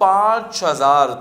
5000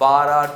12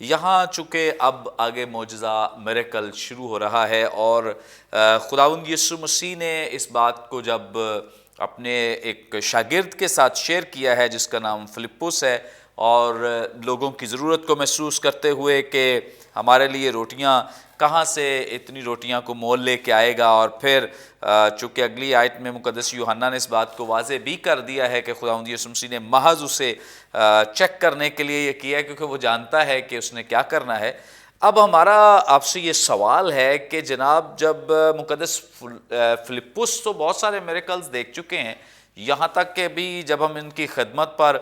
یہاں چونکہ اب آگے معجزہ میریکل شروع ہو رہا ہے، اور خداوند یسوع مسیح نے اس بات کو جب اپنے ایک شاگرد کے ساتھ شیئر کیا ہے جس کا نام فلپس ہے، اور لوگوں کی ضرورت کو محسوس کرتے ہوئے کہ ہمارے لیے روٹیاں کہاں سے اتنی روٹیاں کو مول لے کے آئے گا، اور پھر چونکہ اگلی آیت میں مقدس یوحنا نے اس بات کو واضح بھی کر دیا ہے کہ خداوند یسوع مسیح نے محض اسے چیک کرنے کے لیے یہ کیا ہے کیونکہ وہ جانتا ہے کہ اس نے کیا کرنا ہے۔ اب ہمارا آپ سے یہ سوال ہے کہ جناب جب مقدس فلپس تو بہت سارے میریکلز دیکھ چکے ہیں، یہاں تک کہ بھی جب ہم ان کی خدمت پر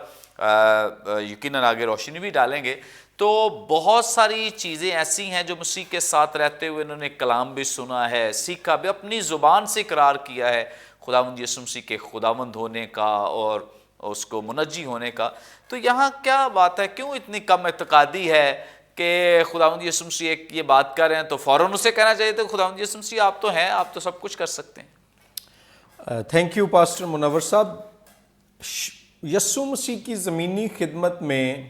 یقیناً آگے روشنی بھی ڈالیں گے تو بہت ساری چیزیں ایسی ہیں جو مسیح کے ساتھ رہتے ہوئے انہوں نے کلام بھی سنا ہے، سیکھا بھی، اپنی زبان سے اقرار کیا ہے خداوند یسوع مسیح کے خداوند ہونے کا اور اس کو منجی ہونے کا۔ تو یہاں کیا بات ہے، کیوں اتنی کم اعتقادی ہے کہ خداوند یسوع مسیح یہ بات کر رہے ہیں تو فوراً اسے کہنا چاہیے تھا خداوند یسوع مسیح آپ تو ہیں، آپ تو سب کچھ کر سکتے ہیں؟ تھینک یو پاسٹر منور صاحب۔ یسوع مسیح کی زمینی خدمت میں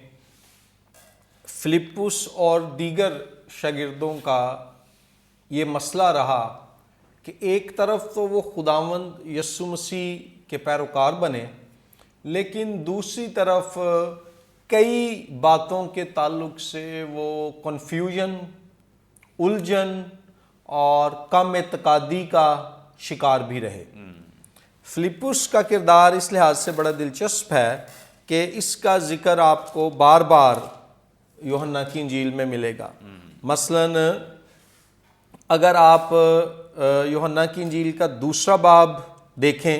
فلپس اور دیگر شاگردوں کا یہ مسئلہ رہا کہ ایک طرف تو وہ خداوند یسوع مسیح کے پیروکار بنے، لیکن دوسری طرف کئی باتوں کے تعلق سے وہ کنفیوژن، الجھن اور کم اعتقادی کا شکار بھی رہے۔ فلپس کا کردار اس لحاظ سے بڑا دلچسپ ہے کہ اس کا ذکر آپ کو بار بار یوحنا کی انجیل میں ملے گا۔ مثلاً اگر آپ یوحنا کی انجیل کا 2 باب دیکھیں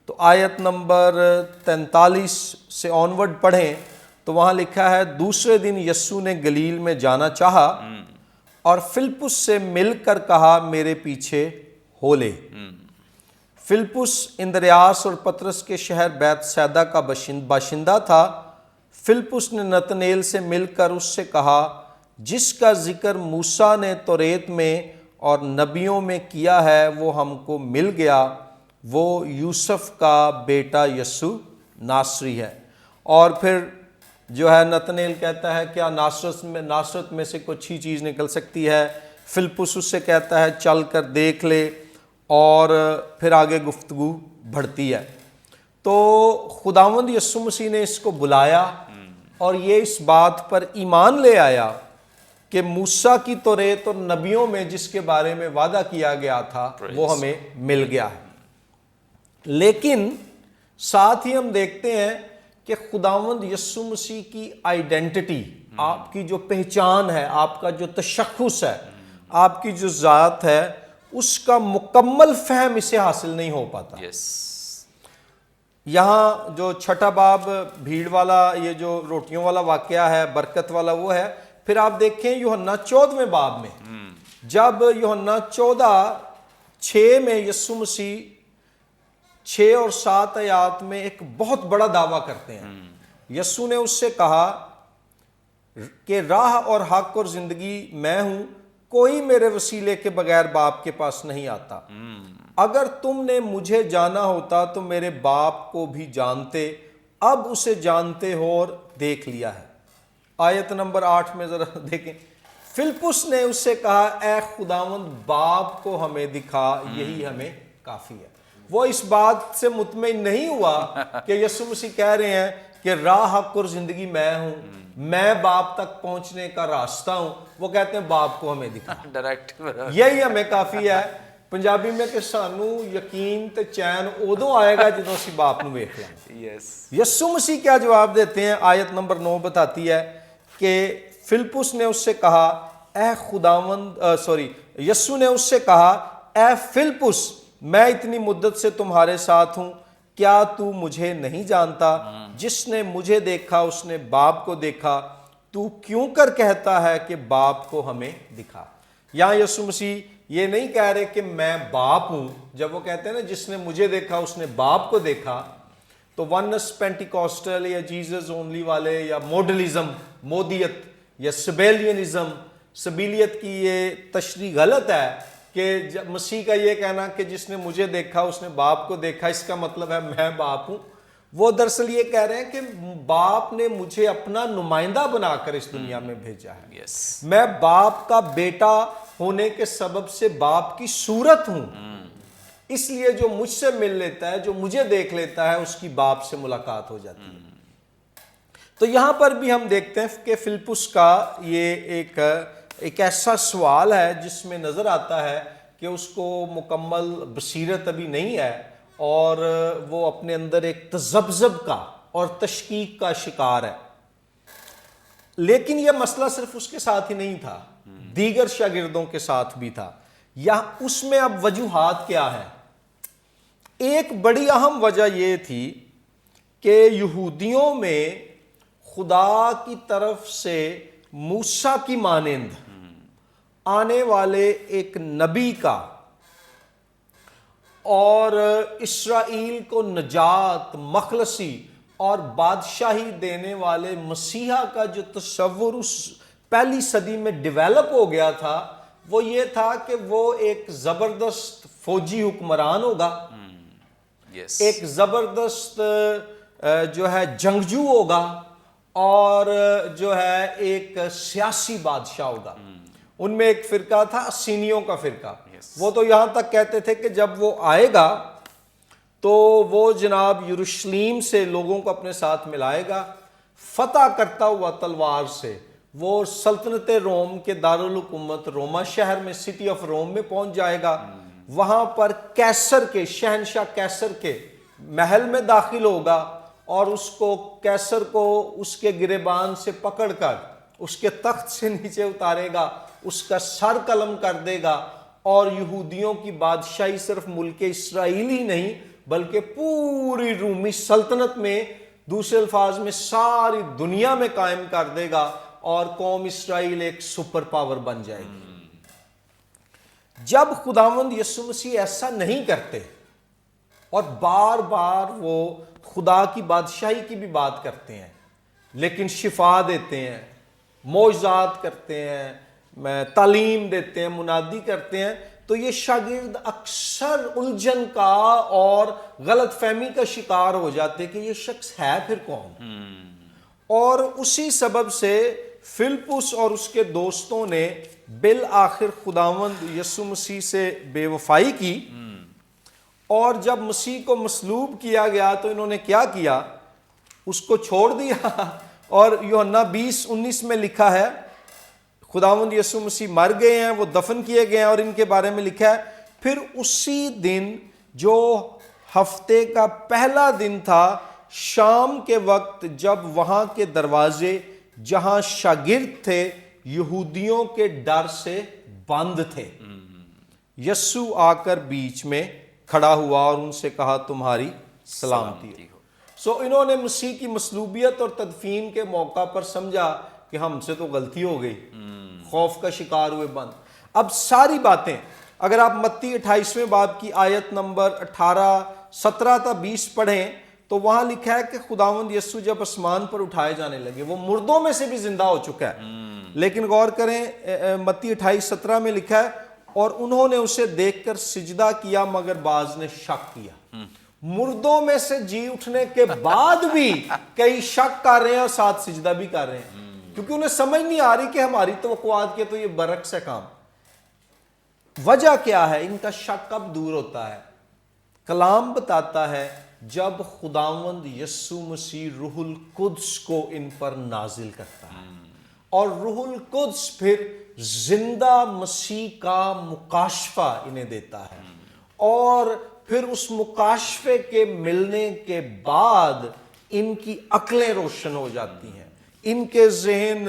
تو آیت نمبر 43 سے آنورڈ پڑھیں تو وہاں لکھا ہے، دوسرے دن یسوع نے گلیل میں جانا چاہا اور فلپس سے مل کر کہا میرے پیچھے ہو لے۔ فلپس اندریاس اور پطرس کے شہر بیت سیدا کا باشندہ تھا۔ فلپس نے نتنیل سے مل کر اس سے کہا، جس کا ذکر موسیٰ نے توریت میں اور نبیوں میں کیا ہے وہ ہم کو مل گیا، وہ یوسف کا بیٹا یسوع ناصری ہے۔ اور پھر جو ہے نتنیل کہتا ہے کیا ناصرت میں سے کوئی اچھی چیز نکل سکتی ہے؟ فلپس اس سے کہتا ہے چل کر دیکھ لے، اور پھر آگے گفتگو بڑھتی ہے۔ تو خداوند یسوع مسیح نے اس کو بلایا اور یہ اس بات پر ایمان لے آیا کہ موسیٰ کی توریت اور نبیوں میں جس کے بارے میں وعدہ کیا گیا تھا وہ ہمیں مل گیا ہے۔ لیکن ساتھ ہی ہم دیکھتے ہیں کہ خداوند یسوع مسیح کی آئیڈینٹی، آپ کی جو پہچان ہے، آپ کا جو تشخص ہے، آپ کی جو ذات ہے، اس کا مکمل فہم اسے حاصل نہیں ہو پاتا۔ یہاں جو 6 باب بھیڑ والا، یہ جو روٹیوں والا واقعہ ہے، برکت والا وہ ہے۔ پھر آپ دیکھیں یوحنا 14 باب میں، جب یوحنا 14:6 میں یسوع مسیح 6 اور 7 آیات میں ایک بہت بڑا دعویٰ کرتے ہیں۔ یسوع نے اس سے کہا کہ راہ اور حق اور زندگی میں ہوں، کوئی میرے وسیلے کے بغیر باپ کے پاس نہیں آتا۔ اگر تم نے مجھے جانا ہوتا تو میرے باپ کو بھی جانتے، اب اسے جانتے ہو اور دیکھ لیا ہے۔ آیت نمبر 8 میں ذرا دیکھیں، فلپس نے اس سے کہا اے خداوند باپ کو ہمیں دکھا، یہی ہمیں کافی ہے۔ وہ اس بات سے مطمئن نہیں ہوا کہ یسوع مسیح کہہ رہے ہیں کہ راہ حق اور زندگی میں ہوں، میں باپ تک پہنچنے کا راستہ ہوں۔ وہ کہتے ہیں باپ کو ہمیں دکھا، یہی ہمیں کافی ہے۔ پنجابی میں کہ سانو یقین تے چین ادوں آئے گا جدوں اسی باپ نو ویکھ لیں۔ یسوع مسیح کیا جواب دیتے ہیں؟ آیت نمبر 9 بتاتی ہے کہ فلپس نے اس سے کہا یسوع نے اس سے کہا اے فلپس، میں اتنی مدت سے تمہارے ساتھ ہوں، کیا تو مجھے نہیں جانتا؟ جس نے مجھے دیکھا اس نے باپ کو دیکھا، تو کیوں کر کہتا ہے کہ باپ کو ہمیں دکھا؟ یہاں یسوع مسیح یہ نہیں کہہ رہے کہ میں باپ ہوں۔ جب وہ کہتے ہیں نا جس نے مجھے دیکھا اس نے باپ کو دیکھا، تو ونس پینٹیکوسٹل یا جیزس اونلی والے یا موڈلزم، مودیت یا سبیلینزم، سبیلیت کی یہ تشریح غلط ہے کہ مسیح کا یہ کہنا کہ جس نے مجھے دیکھا اس نے باپ کو دیکھا، اس کا مطلب ہے میں باپ ہوں۔ وہ دراصل یہ کہہ رہے ہیں کہ باپ نے مجھے اپنا نمائندہ بنا کر اس دنیا میں بھیجا ہے. Yes. میں باپ کا بیٹا ہونے کے سبب سے باپ کی صورت ہوں. اس لیے جو مجھ سے مل لیتا ہے, جو مجھے دیکھ لیتا ہے, اس کی باپ سے ملاقات ہو جاتی ہے. تو یہاں پر بھی ہم دیکھتے ہیں کہ فلپس کا یہ ایک ایسا سوال ہے جس میں نظر آتا ہے کہ اس کو مکمل بصیرت ابھی نہیں ہے, اور وہ اپنے اندر ایک تذبذب کا اور تشکیک کا شکار ہے. لیکن یہ مسئلہ صرف اس کے ساتھ ہی نہیں تھا, دیگر شاگردوں کے ساتھ بھی تھا. یا اس میں اب وجوہات کیا ہے؟ ایک بڑی اہم وجہ یہ تھی کہ یہودیوں میں خدا کی طرف سے موسیٰ کی مانند آنے والے ایک نبی کا اور اسرائیل کو نجات, مخلصی اور بادشاہی دینے والے مسیحا کا جو تصور اس پہلی صدی میں ڈیولپ ہو گیا تھا, وہ یہ تھا کہ وہ ایک زبردست فوجی حکمران ہوگا, Yes. ایک زبردست جو ہے جنگجو ہوگا, اور جو ہے ایک سیاسی بادشاہ ہوگا. ان میں ایک فرقہ تھا اسینیوں کا فرقہ. وہ تو یہاں تک کہتے تھے کہ جب وہ آئے گا تو وہ جناب یروشلیم سے لوگوں کو اپنے ساتھ ملائے گا, فتح کرتا ہوا تلوار سے وہ سلطنت روم کے دارالحکومت روما شہر میں, سٹی آف روم میں پہنچ جائے گا. وہاں پر کیسر کے, شہنشاہ کیسر کے محل میں داخل ہوگا, اور اس کو کیسر کو اس کے گریبان سے پکڑ کر اس کے تخت سے نیچے اتارے گا, اس کا سر قلم کر دے گا, اور یہودیوں کی بادشاہی صرف ملک اسرائیل ہی نہیں بلکہ پوری رومی سلطنت میں, دوسرے الفاظ میں ساری دنیا میں قائم کر دے گا, اور قوم اسرائیل ایک سپر پاور بن جائے گی. جب خداوند یسوع مسیح ایسا نہیں کرتے اور بار بار وہ خدا کی بادشاہی کی بھی بات کرتے ہیں, لیکن شفا دیتے ہیں, معجزات کرتے ہیں, تعلیم دیتے ہیں, منادی کرتے ہیں, تو یہ شاگرد اکثر الجھن کا اور غلط فہمی کا شکار ہو جاتے کہ یہ شخص ہے پھر کون. اور اسی سبب سے فلپس اور اس کے دوستوں نے بالآخر خداوند یسوع مسیح سے بے وفائی کی, اور جب مسیح کو مصلوب کیا گیا تو انہوں نے کیا کیا, اس کو چھوڑ دیا. اور یوحنا 20:19 میں لکھا ہے خداوند یسوع مسیح مر گئے ہیں, وہ دفن کیے گئے ہیں, اور ان کے بارے میں لکھا ہے پھر اسی دن جو ہفتے کا پہلا دن تھا, شام کے وقت, جب وہاں کے دروازے جہاں شاگرد تھے یہودیوں کے ڈر سے بند تھے, یسوع آ کر بیچ میں کھڑا ہوا اور ان سے کہا تمہاری سلامتی ہو. سو انہوں نے مسیح کی مصلوبیت اور تدفین کے موقع پر سمجھا کہ ہم سے تو غلطی ہو گئی, خوف کا شکار ہوئے بند. اب ساری باتیں اگر آپ متی 28ویں باب کی آیت نمبر 18, 17 تا 20 پڑھیں تو وہاں لکھا ہے کہ خداوند یسوع جب آسمان پر اٹھائے جانے لگے, وہ مردوں میں سے بھی زندہ ہو چکا ہے. لیکن غور کریں متی 28:17 میں لکھا ہے اور انہوں نے اسے دیکھ کر سجدہ کیا مگر بعض نے شک کیا. مردوں میں سے جی اٹھنے کے بعد بھی کئی شک کر رہے ہیں اور ساتھ سجدہ بھی کر رہے ہیں, کیونکہ انہیں سمجھ نہیں آ رہی کہ ہماری توقعات کے تو یہ برعکس ہے کام. وجہ کیا ہے؟ ان کا شک کب دور ہوتا ہے؟ کلام بتاتا ہے جب خداوند یسوع مسیح روح القدس کو ان پر نازل کرتا ہے, اور روح القدس پھر زندہ مسیح کا مکاشفہ انہیں دیتا ہے, اور پھر اس مکاشفے کے ملنے کے بعد ان کی عقلیں روشن ہو جاتی ہیں, ان کے ذہن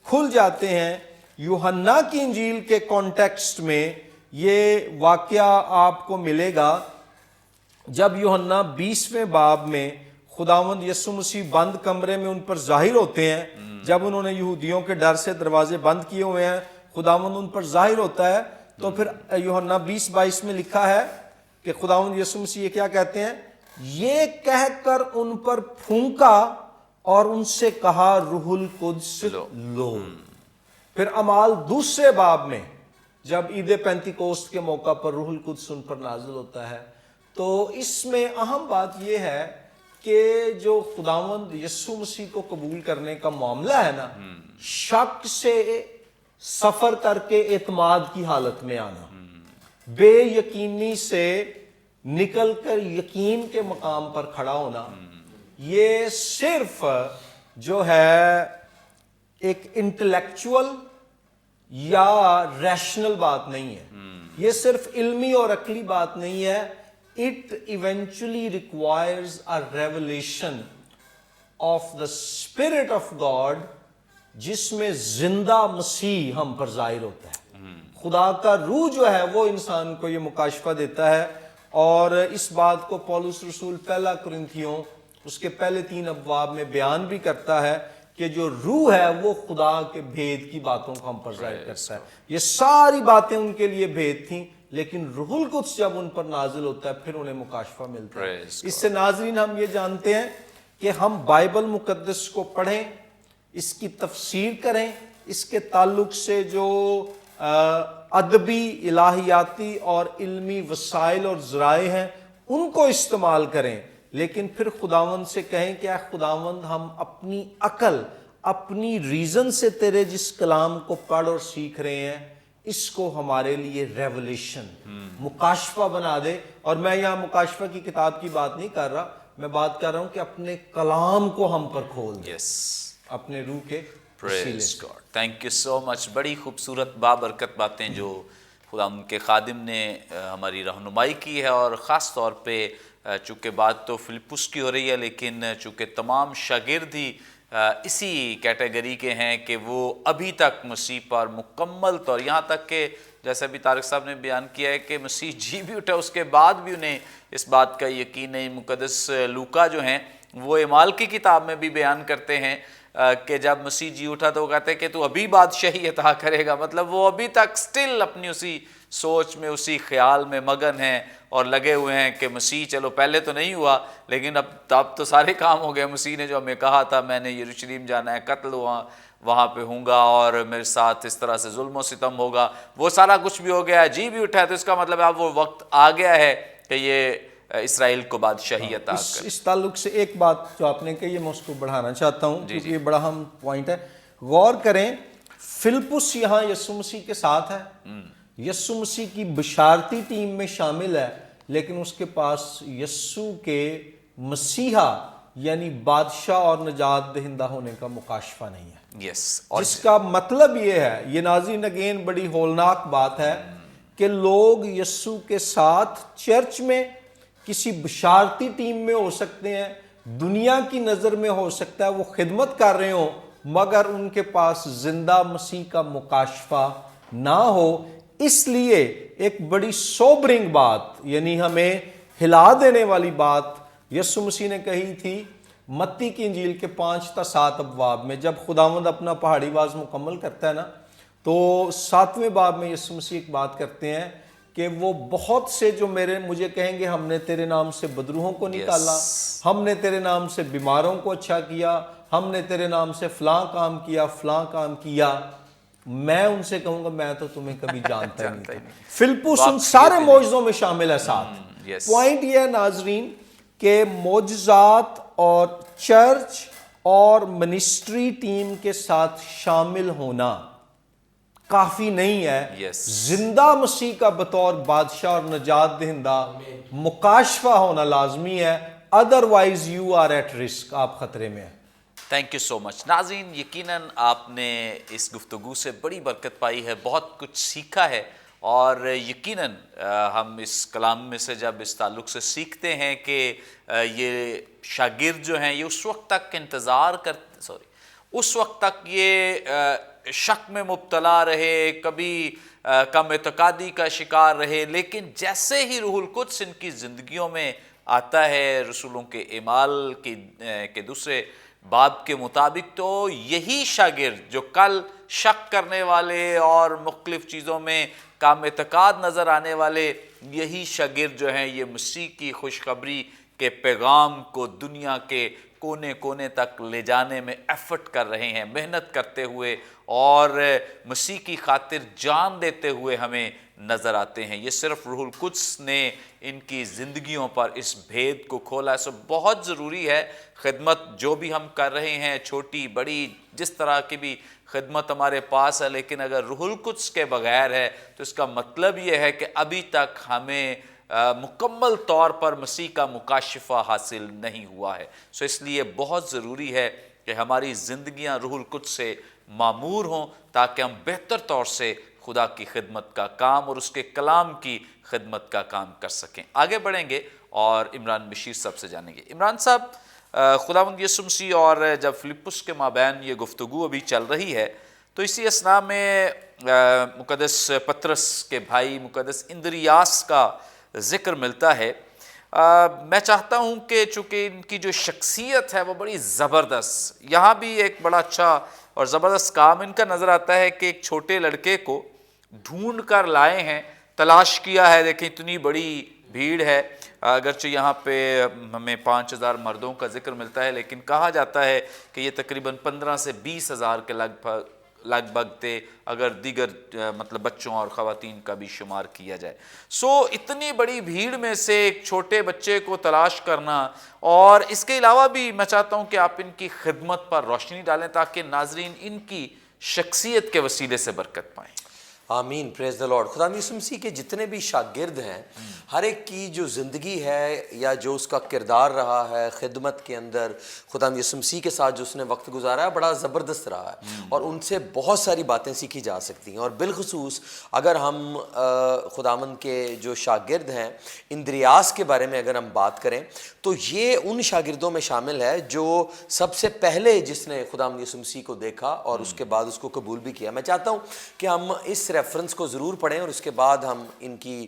کھل جاتے ہیں. یوحنا کی انجیل کے کانٹیکسٹ میں یہ واقعہ آپ کو ملے گا جب یوحنا 20ویں باب میں خداوند یسوع مسیح بند کمرے میں ان پر ظاہر ہوتے ہیں. جب انہوں نے یہودیوں کے ڈر سے دروازے بند کیے ہوئے ہیں, خداوند ان پر ظاہر ہوتا ہے, تو پھر یوحنا 20:22 میں لکھا ہے کہ خداوند یسوع مسیح یہ کیا کہتے ہیں, یہ کہہ کر ان پر پھونکا اور ان سے کہا روح القدس لو. پھر اعمال 2 باب میں جب عید پینتیکوست کے موقع پر روح القدس ان پر نازل ہوتا ہے, تو اس میں اہم بات یہ ہے کہ جو خداوند یسوع مسیح کو قبول کرنے کا معاملہ ہے نا، شک سے سفر کر کے اعتماد کی حالت میں آنا، بے یقینی سے نکل کر یقین کے مقام پر کھڑا ہونا، یہ صرف جو ہے ایک انٹلیکچول یا ریشنل بات نہیں ہے، یہ صرف علمی اور عقلی بات نہیں ہے. It eventually requires a revelation of the Spirit of God جس میں زندہ مسیح ہم پر ظاہر ہوتا ہے. خدا کا روح جو ہے وہ انسان کو یہ مکاشفہ دیتا ہے، اور اس بات کو پولس رسول پہلا کرنتھیوں اس کے پہلے 3 ابواب میں بیان بھی کرتا ہے کہ جو روح ہے وہ خدا کے بھید کی باتوں کو ہم پر ظاہر کرتا ہے. یہ ساری باتیں ان کے لیے بھید تھیں، لیکن روح القدس جب ان پر نازل ہوتا ہے پھر انہیں مکاشفہ ملتا ہے. اس سے ناظرین ہم یہ جانتے ہیں کہ ہم بائبل مقدس کو پڑھیں، اس کی تفسیر کریں، اس کے تعلق سے جو ادبی، الہیاتی اور علمی وسائل اور ذرائع ہیں ان کو استعمال کریں، لیکن پھر خداوند سے کہیں کہ اے خداوند ہم اپنی عقل، اپنی ریزن سے تیرے جس کلام کو پڑھ اور سیکھ رہے ہیں اس کو ہمارے لیے ریولیشن، مکاشفہ بنا دے. اور میں یہاں مکاشفہ کی کتاب کی بات نہیں کر رہا، میں بات کر رہا ہوں کہ اپنے کلام کو ہم پر کھول دے اپنے روح کے وسیلے سے. تھینک یو سو مچ. بڑی خوبصورت بابرکت باتیں جو خدا ان کے خادم نے ہماری رہنمائی کی ہے، اور خاص طور پہ چونکہ بات تو فلپس کی ہو رہی ہے، لیکن چونکہ تمام شاگرد ہی اسی کیٹیگری کے ہیں کہ وہ ابھی تک مسیح پر مکمل طور، یہاں تک کہ جیسا بھی طارق صاحب نے بیان کیا ہے کہ مسیح جی بھی اٹھا اس کے بعد بھی انہیں اس بات کا یقین نہیں. مقدس لوکا جو ہیں وہ اعمال کی کتاب میں بھی بیان کرتے ہیں کہ جب مسیح جی اٹھا تو وہ کہتے ہیں کہ تو ابھی بادشاہی عطا کرے گا. مطلب وہ ابھی تک سٹل اپنی اسی سوچ میں، اسی خیال میں مگن ہیں اور لگے ہوئے ہیں کہ مسیح چلو پہلے تو نہیں ہوا لیکن اب تو سارے کام ہو گئے. مسیح نے جو ہمیں کہا تھا میں نے یروشلم جانا ہے، قتل وہاں پہ ہوں گا اور میرے ساتھ اس طرح سے ظلم و ستم ہوگا، وہ سارا کچھ بھی ہو گیا ہے، جی بھی اٹھا ہے. تو اس کا مطلب اب وہ وقت آ گیا ہے کہ یہ اسرائیل کو بادشاہی عطا کرے. اس تعلق سے ایک بات جو آپ نے کہی ہے میں اس کو بڑھانا چاہتا ہوں کیونکہ یہ بڑا اہم پوائنٹ ہے. غور کریں، فلپس یہاں یسوع مسیح کے ساتھ ہے، یسوع مسیح کی بشارتی ٹیم میں شامل ہے، لیکن اس کے پاس یسوع کے مسیحا یعنی بادشاہ اور نجات دہندہ ہونے کا مکاشفہ نہیں ہے. جس کا مطلب یہ ہے، یہ ناظرین اگین بڑی ہولناک بات ہے کہ لوگ یسوع کے ساتھ چرچ میں کسی بشارتی ٹیم میں ہو سکتے ہیں، دنیا کی نظر میں ہو سکتا ہے وہ خدمت کر رہے ہوں، مگر ان کے پاس زندہ مسیح کا مکاشفہ نہ ہو. اس لیے ایک بڑی سوبرنگ بات، یعنی ہمیں ہلا دینے والی بات یسوع مسیح نے کہی تھی متی کی انجیل کے 5 تا 7 ابواب میں. جب خداوند اپنا پہاڑی واز مکمل کرتا ہے نا، تو 7ویں باب میں یسوع مسیح ایک بات کرتے ہیں کہ وہ بہت سے جو مجھے کہیں گے ہم نے تیرے نام سے بدروحوں کو نکالا، ہم نے تیرے نام سے بیماروں کو اچھا کیا، ہم نے تیرے نام سے فلاں کام کیا، فلاں کام کیا. میں ان سے کہوں گا میں تو تمہیں کبھی جانتا ہی نہیں. فلپس ان سارے معجزوں میں شامل ہے ساتھ. پوائنٹ یہ ہے ناظرین کہ معجزات اور چرچ اور منسٹری ٹیم کے ساتھ شامل ہونا کافی نہیں ہے. زندہ مسیح کا بطور بادشاہ اور نجات دہندہ مکاشفہ ہونا لازمی ہے، otherwise you are at risk, آپ خطرے میں ہیں. Thank you so much. ناظرین یقیناً آپ نے اس گفتگو سے بڑی برکت پائی ہے، بہت کچھ سیکھا ہے، اور یقیناً ہم اس کلام میں سے جب اس تعلق سے سیکھتے ہیں کہ یہ شاگرد جو ہیں یہ اس وقت تک انتظار کرتے، اس وقت تک یہ شک میں مبتلا رہے، کبھی کم اعتقادی کا شکار رہے، لیکن جیسے ہی روح القدس ان کی زندگیوں میں آتا ہے رسولوں کے اعمال کے 2 باب کے مطابق، تو یہی شاگرد جو کل شک کرنے والے اور مختلف چیزوں میں کام اعتقاد نظر آنے والے، یہی شاگرد جو ہیں یہ مسیح کی خوشخبری کے پیغام کو دنیا کے کونے کونے تک لے جانے میں ایفرٹ کر رہے ہیں، محنت کرتے ہوئے اور مسیح کی خاطر جان دیتے ہوئے ہمیں نظر آتے ہیں۔ یہ صرف روح القدس نے ان کی زندگیوں پر اس بھید کو کھولا ہے۔ سو بہت ضروری ہے خدمت جو بھی ہم کر رہے ہیں، چھوٹی بڑی جس طرح کی بھی خدمت ہمارے پاس ہے، لیکن اگر روح القدس کے بغیر ہے تو اس کا مطلب یہ ہے کہ ابھی تک ہمیں مکمل طور پر مسیح کا مکاشفہ حاصل نہیں ہوا ہے۔ سو اس لیے بہت ضروری ہے کہ ہماری زندگیاں روح القدس سے معمور ہوں تاکہ ہم بہتر طور سے خدا کی خدمت کا کام اور اس کے کلام کی خدمت کا کام کر سکیں۔ آگے بڑھیں گے اور عمران بشیر صاحب سے جانیں گے۔ عمران صاحب، خداوند یسوع مسیح اور جب فلپس کے مابین یہ گفتگو ابھی چل رہی ہے تو اسی اثناء میں مقدس پطرس کے بھائی مقدس اندریاس کا ذکر ملتا ہے۔ میں چاہتا ہوں کہ چونکہ ان کی جو شخصیت ہے وہ بڑی زبردست، یہاں بھی ایک بڑا اچھا اور زبردست کام ان کا نظر آتا ہے کہ ایک چھوٹے لڑکے کو ڈھونڈ کر لائے ہیں، تلاش کیا ہے۔ دیکھیں اتنی بڑی بھیڑ ہے، اگرچہ یہاں پہ ہمیں 5000 مردوں کا ذکر ملتا ہے، لیکن کہا جاتا ہے کہ یہ تقریباً 15 سے 20 ہزار کے لگ بھگ تھے، اگر دیگر مطلب بچوں اور خواتین کا بھی شمار کیا جائے۔ سو اتنی بڑی بھیڑ میں سے ایک چھوٹے بچے کو تلاش کرنا، اور اس کے علاوہ بھی میں چاہتا ہوں کہ آپ ان کی خدمت پر روشنی ڈالیں تاکہ ناظرین ان کی شخصیت کے وسیلے سے برکت پائیں۔ آمین، پریز دا لارڈ۔ خدا یسوع مسیح کے جتنے بھی شاگرد ہیں، ہر ایک کی جو زندگی ہے یا جو اس کا کردار رہا ہے خدمت کے اندر، خدا یسوع مسیح کے ساتھ جو اس نے وقت گزارا ہے بڑا زبردست رہا ہے، اور ان سے بہت ساری باتیں سیکھی جا سکتی ہیں۔ اور بالخصوص اگر ہم خداوند کے جو شاگرد ہیں اندریاس کے بارے میں اگر ہم بات کریں تو یہ ان شاگردوں میں شامل ہے جو سب سے پہلے جس نے خداوند یسوع مسیح کو دیکھا اور اس کے بعد اس کو قبول بھی کیا۔ میں چاہتا ہوں کہ ہم اس ریفرنس کو ضرور پڑھیں اور اس کے بعد ہم ان کی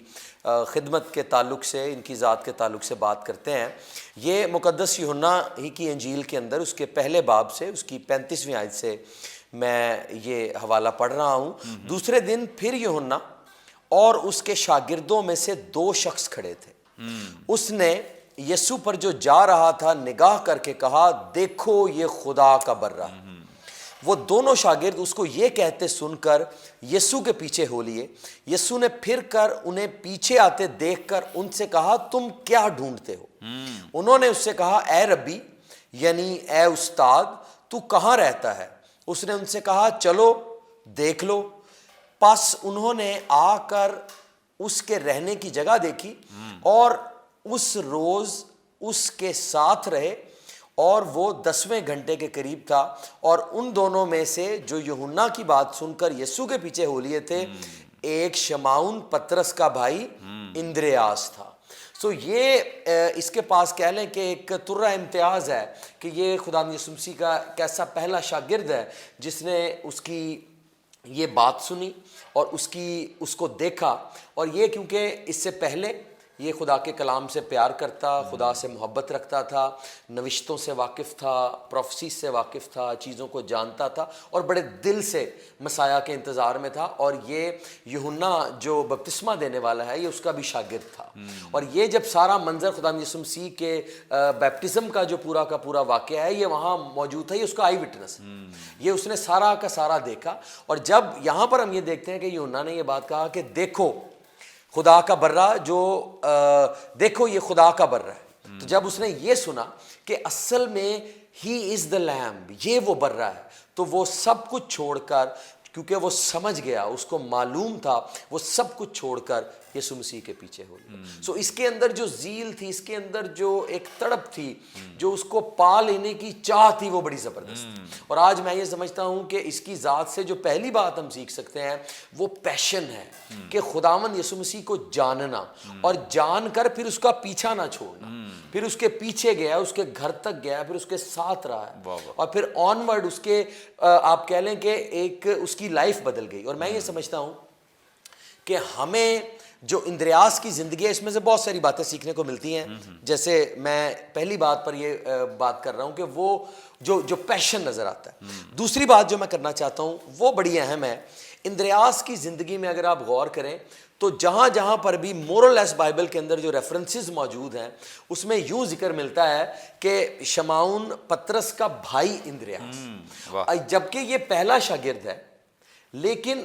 خدمت کے تعلق سے، ان کی ذات کے تعلق سے بات کرتے ہیں۔ یہ مقدس یوحنا ہی کی انجیل کے اندر اس کے پہلے باب سے اس کی 35ویں آیت سے میں یہ حوالہ پڑھ رہا ہوں۔ دوسرے دن پھر یوحنا اور اس کے شاگردوں میں سے 2 شخص کھڑے تھے۔ اس نے یسوع پر جو جا رہا تھا نگاہ کر کے کہا، دیکھو یہ خدا کا برہ۔ وہ دونوں شاگرد اس کو یہ کہتے سن کر یسوع کے پیچھے ہو لیے۔ یسوع نے پھر کر انہیں پیچھے آتے دیکھ کر ان سے کہا، تم کیا ڈھونڈتے ہو؟ انہوں نے اس سے کہا، اے ربی، یعنی اے استاد، تو کہاں رہتا ہے؟ اس نے ان سے کہا، چلو دیکھ لو۔ پس انہوں نے آ کر اس کے رہنے کی جگہ دیکھی اور اس روز اس کے ساتھ رہے، اور وہ 10ویں گھنٹے کے قریب تھا، اور ان دونوں میں سے جو یوحنا کی بات سن کر یسوع کے پیچھے ہو لیے تھے، ایک شمعون پطرس کا بھائی اندریاس تھا۔ سو یہ اس کے پاس کہہ لیں کہ ایک طرہ امتیاز ہے کہ یہ خدا یسوع مسیح کا کیسا پہلا شاگرد ہے جس نے اس کی یہ بات سنی اور اس کو دیکھا، اور یہ کیونکہ اس سے پہلے یہ خدا کے کلام سے پیار کرتا، خدا سے محبت رکھتا تھا، نوشتوں سے واقف تھا، پروفیسیز سے واقف تھا، چیزوں کو جانتا تھا اور بڑے دل سے مسیح کے انتظار میں تھا۔ اور یہ یوحنا جو بپتسمہ دینے والا ہے یہ اس کا بھی شاگرد تھا، اور یہ جب سارا منظر خدا یسوع مسیح کے بیپٹزم کا جو پورا کا پورا واقعہ ہے یہ وہاں موجود تھا، یہ اس کا آئی وٹنس ہے، یہ اس نے سارا کا سارا دیکھا۔ اور جب یہاں پر ہم یہ دیکھتے ہیں کہ یوحنا نے یہ بات کہا کہ دیکھو خدا کا برہ، جو دیکھو یہ خدا کا برہ ہے، تو جب اس نے یہ سنا کہ اصل میں ہی از دا لیمب، یہ وہ برہ ہے، تو وہ سب کچھ چھوڑ کر، کیونکہ وہ سمجھ گیا، اس کو معلوم تھا، وہ سب کچھ چھوڑ کر یسوع مسیح کے پیچھے ہو لیا۔ سو اس کے اندر جو ذیل تھی، اس کے اندر جو ایک تڑپ تھی، جو اس کو پا لینے کی چاہ تھی، وہ بڑی زبردست تھی۔ اور آج میں یہ سمجھتا ہوں کہ اس کی ذات سے جو پہلی بات ہم سیکھ سکتے ہیں وہ پیشن ہے کہ خداوند یسوع مسیح کو جاننا، اور جان کر پھر اس کا پیچھا نہ چھوڑنا، پھر اس کے پیچھے گیا، اس کے گھر تک گیا، پھر اس کے ساتھ رہا ہے، اور پھر آن ورڈ اس کے آپ کہہ لیں کہ ایک اس کی لائف بدل گئی۔ اور میں یہ سمجھتا ہوں کہ ہمیں جو اندریاس کی زندگی ہے اس میں سے بہت ساری باتیں سیکھنے کو ملتی ہیں، جیسے میں پہلی بات پر یہ بات کر رہا ہوں کہ وہ جو پیشن نظر آتا ہے۔ دوسری بات جو میں کرنا چاہتا ہوں وہ بڑی اہم ہے۔ اندریاس کی زندگی میں اگر آپ غور کریں تو جہاں جہاں پر بھی مورل ایس بائبل کے اندر جو ریفرنسز موجود ہیں اس میں یوں ذکر ملتا ہے کہ شمعون پطرس کا بھائی اندریاس، جبکہ یہ پہلا شاگرد ہے، لیکن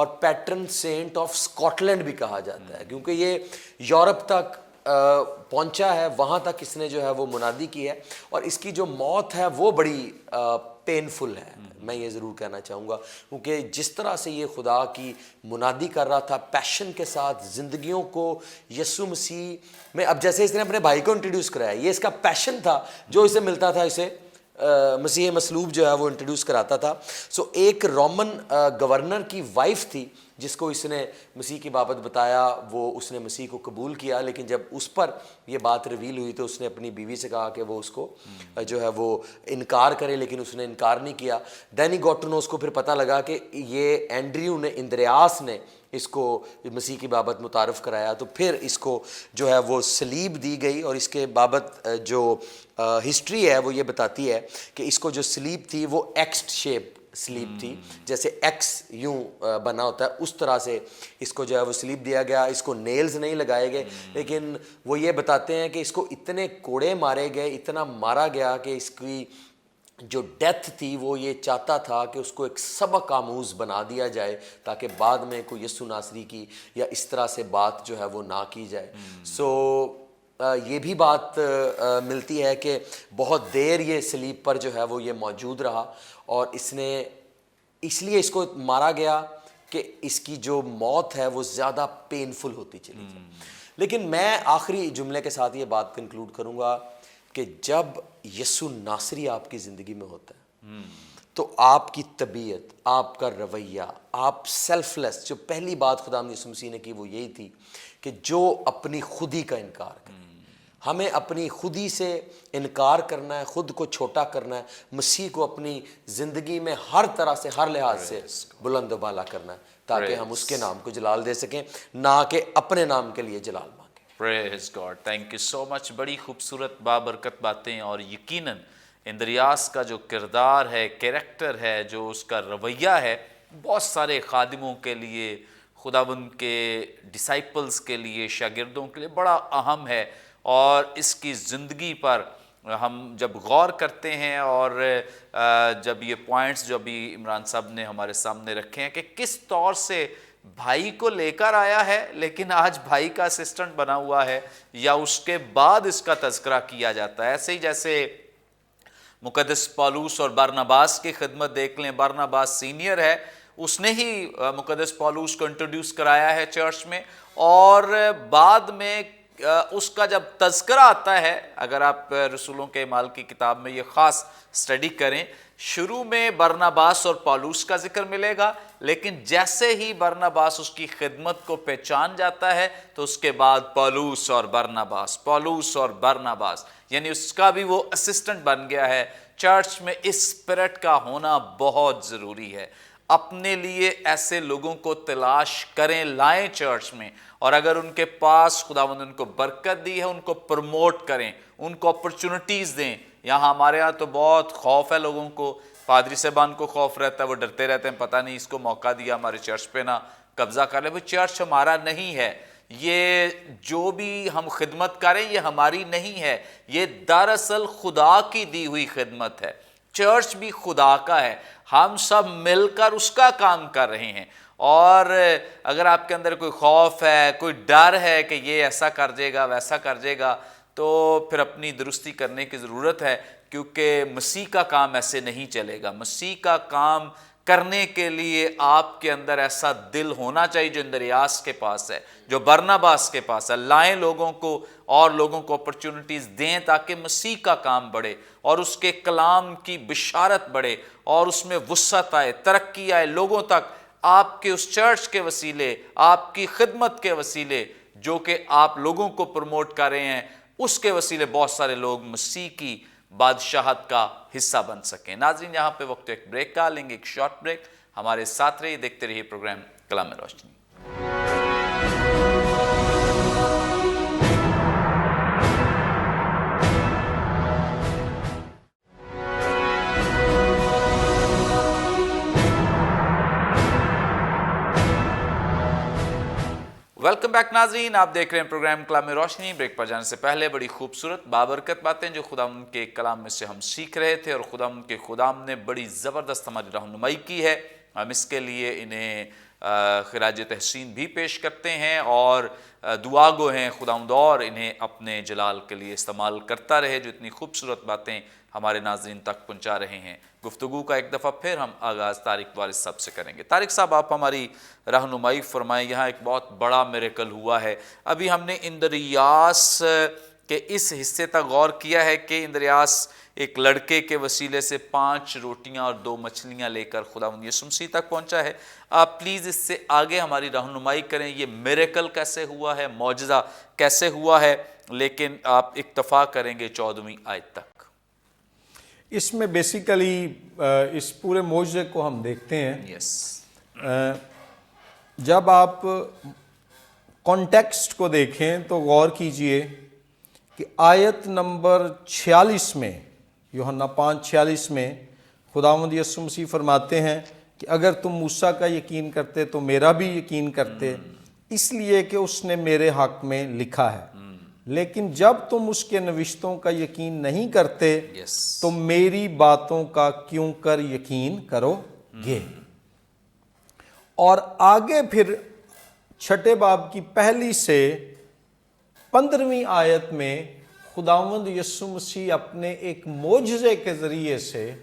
اور پیٹرن سینٹ آف اسکاٹلینڈ بھی کہا جاتا ہے، کیونکہ یہ یورپ تک پہنچا ہے، وہاں تک اس نے جو ہے وہ منادی کی ہے، اور اس کی جو موت ہے وہ بڑی پینفل ہے، میں یہ ضرور کہنا چاہوں گا، کیونکہ جس طرح سے یہ خدا کی منادی کر رہا تھا پیشن کے ساتھ، زندگیوں کو یسوع مسیح میں، اب جیسے اس نے اپنے بھائی کو انٹروڈیوس کرایا، یہ اس کا پیشن تھا جو اسے ملتا تھا، اسے مسیح مصلوب جو ہے وہ انٹروڈیوس کراتا تھا۔ سو ایک رومن گورنر کی وائف تھی جس کو اس نے مسیح کی بابت بتایا، وہ اس نے مسیح کو قبول کیا، لیکن جب اس پر یہ بات ریویل ہوئی تو اس نے اپنی بیوی سے کہا کہ وہ اس کو جو ہے وہ انکار کرے، لیکن اس نے انکار نہیں کیا۔ دین ہی گاٹ ٹو نو، اس کو پھر پتہ لگا کہ یہ اینڈریو نے، اندریاس نے اس کو مسیح کی بابت متعارف کرایا، تو پھر اس کو جو ہے وہ صلیب دی گئی، اور اس کے بابت جو ہسٹری ہے وہ یہ بتاتی ہے کہ اس کو جو صلیب تھی وہ ایکس شیپ سلیپ تھی، جیسے ایکس یوں بنا ہوتا ہے اس طرح سے اس کو جو ہے وہ سلیپ دیا گیا، اس کو نیلز نہیں لگائے گئے، لیکن وہ یہ بتاتے ہیں کہ اس کو اتنے کوڑے مارے گئے، اتنا مارا گیا کہ اس کی جو ڈیتھ تھی وہ یہ چاہتا تھا کہ اس کو ایک سبق آموز بنا دیا جائے تاکہ بعد میں کوئی یسوع ناصری کی یا اس طرح سے بات جو ہے وہ نہ کی جائے۔ سو یہ بھی بات ملتی ہے کہ بہت دیر یہ صلیب پر جو ہے وہ یہ موجود رہا، اور اس نے اس لیے اس کو مارا گیا کہ اس کی جو موت ہے وہ زیادہ پینفل ہوتی چلی جائے۔ لیکن میں آخری جملے کے ساتھ یہ بات کنکلوڈ کروں گا کہ جب یسوع ناصری آپ کی زندگی میں ہوتا ہے تو آپ کی طبیعت، آپ کا رویہ، آپ سیلف لیس، جو پہلی بات خدا یسوع مسیح نے کی وہ یہی تھی کہ جو اپنی خودی کا انکار کرے، ہمیں اپنی خودی سے انکار کرنا ہے، خود کو چھوٹا کرنا ہے، مسیح کو اپنی زندگی میں ہر طرح سے، ہر لحاظ سے بلند و بالا کرنا ہے تاکہ ہم اس کے نام کو جلال دے سکیں، نہ کہ اپنے نام کے لیے جلال مانگیں۔ پریز گاڈ، تھینک یو سو مچ، بڑی خوبصورت بابرکت باتیں، اور یقیناً اندریاس کا جو کردار ہے، کیریکٹر ہے، جو اس کا رویہ ہے، بہت سارے خادموں کے لیے، خداوند کے ڈسائپلز کے لیے، شاگردوں کے لیے بڑا اہم ہے، اور اس کی زندگی پر ہم جب غور کرتے ہیں، اور جب یہ پوائنٹس جو ابھی عمران صاحب نے ہمارے سامنے رکھے ہیں کہ کس طور سے بھائی کو لے کر آیا ہے لیکن آج بھائی کا اسسٹنٹ بنا ہوا ہے، یا اس کے بعد اس کا تذکرہ کیا جاتا ہے، ایسے ہی جیسے مقدس پولوس اور برناباس کی خدمت دیکھ لیں، برناباس سینئر ہے، اس نے ہی مقدس پولوس کو انٹروڈیوس کرایا ہے چرچ میں، اور بعد میں اس کا جب تذکرہ آتا ہے، اگر آپ رسولوں کے اعمال کی کتاب میں یہ خاص اسٹڈی کریں، شروع میں برناباس اور پولوس کا ذکر ملے گا، لیکن جیسے ہی برناباس اس کی خدمت کو پہچان جاتا ہے تو اس کے بعد پولوس اور برناباس، پولوس اور برناباس، یعنی اس کا بھی وہ اسسٹنٹ بن گیا ہے۔ چرچ میں اس اسپرٹ کا ہونا بہت ضروری ہے، اپنے لیے ایسے لوگوں کو تلاش کریں، لائیں چرچ میں، اور اگر ان کے پاس خداوند ان کو برکت دی ہے ان کو پروموٹ کریں، ان کو اپرچونٹیز دیں۔ یہاں ہمارے ہاں تو بہت خوف ہے لوگوں کو، پادری صاحبان کو خوف رہتا ہے، وہ ڈرتے رہتے ہیں پتہ نہیں اس کو موقع دیا ہمارے چرچ پہ نہ قبضہ کر لے۔ وہ چرچ ہمارا نہیں ہے، یہ جو بھی ہم خدمت کریں یہ ہماری نہیں ہے، یہ دراصل خدا کی دی ہوئی خدمت ہے۔ چرچ بھی خدا کا ہے، ہم سب مل کر اس کا کام کر رہے ہیں، اور اگر آپ کے اندر کوئی خوف ہے، کوئی ڈر ہے کہ یہ ایسا کر جائے گا، ویسا کر جائے گا، تو پھر اپنی درستی کرنے کی ضرورت ہے، کیونکہ مسیح کا کام ایسے نہیں چلے گا۔ مسیح کا کام کرنے کے لیے آپ کے اندر ایسا دل ہونا چاہیے جو اندریاس کے پاس ہے، جو برناباس کے پاس ہے۔ لائیں لوگوں کو، اور لوگوں کو اپرچونٹیز دیں تاکہ مسیح کا کام بڑھے، اور اس کے کلام کی بشارت بڑھے، اور اس میں وسعت آئے، ترقی آئے لوگوں تک، آپ کے اس چرچ کے وسیلے، آپ کی خدمت کے وسیلے، جو کہ آپ لوگوں کو پروموٹ کر رہے ہیں، اس کے وسیلے بہت سارے لوگ مسیح کی بادشاہت کا حصہ بن سکیں۔ ناظرین، یہاں پہ وقت ایک بریک کا لیں گے، ایک شارٹ بریک، ہمارے ساتھ رہیے، دیکھتے رہیے پروگرام کلام روشنی۔ ویلکم بیک ناظرین، آپ دیکھ رہے ہیں پروگرام کلام روشنی۔ بریک پر جانے سے پہلے بڑی خوبصورت بابرکت باتیں جو خدا ان کے کلام میں سے ہم سیکھ رہے تھے، اور خدا ان کے خدام نے بڑی زبردست ہماری رہنمائی کی ہے ہم اس کے لیے انہیں خراج تحسین بھی پیش کرتے ہیں اور دعا گو ہیں خداوند اور انہیں اپنے جلال کے لیے استعمال کرتا رہے، جو اتنی خوبصورت باتیں ہمارے ناظرین تک پہنچا رہے ہیں۔ گفتگو کا ایک دفعہ پھر ہم آغاز طارق وارث صاحب سے کریں گے۔ طارق صاحب، آپ ہماری رہنمائی فرمائیں، یہاں ایک بہت بڑا میریکل ہوا ہے۔ ابھی ہم نے اندریاس کے اس حصے تک غور کیا ہے کہ اندریاس ایک لڑکے کے وسیلے سے 5 روٹیاں اور 2 مچھلیاں لے کر خداوند یسوع مسیح تک پہنچا ہے۔ آپ پلیز اس سے آگے ہماری رہنمائی کریں، یہ میریکل کیسے ہوا ہے، معجزہ کیسے ہوا ہے، لیکن آپ اکتفا کریں گے 14ویں آیت تک۔ اس میں بیسیکلی اس پورے معجزے کو ہم دیکھتے ہیں۔ یس، جب آپ کانٹیکسٹ کو دیکھیں تو غور کیجئے کہ آیت نمبر 46 میں، یوحنا 5:46 میں خداوند یسوع مسیح فرماتے ہیں کہ اگر تم موسیٰ کا یقین کرتے تو میرا بھی یقین کرتے، اس لیے کہ اس نے میرے حق میں لکھا ہے، لیکن جب تم اس کے نوشتوں کا یقین نہیں کرتے تو میری باتوں کا کیوں کر یقین کرو گے۔ اور آگے پھر 6 باب کی پہلی سے 15ویں آیت میں خداوند یسوع مسیح اپنے ایک معجزے کے ذریعے سے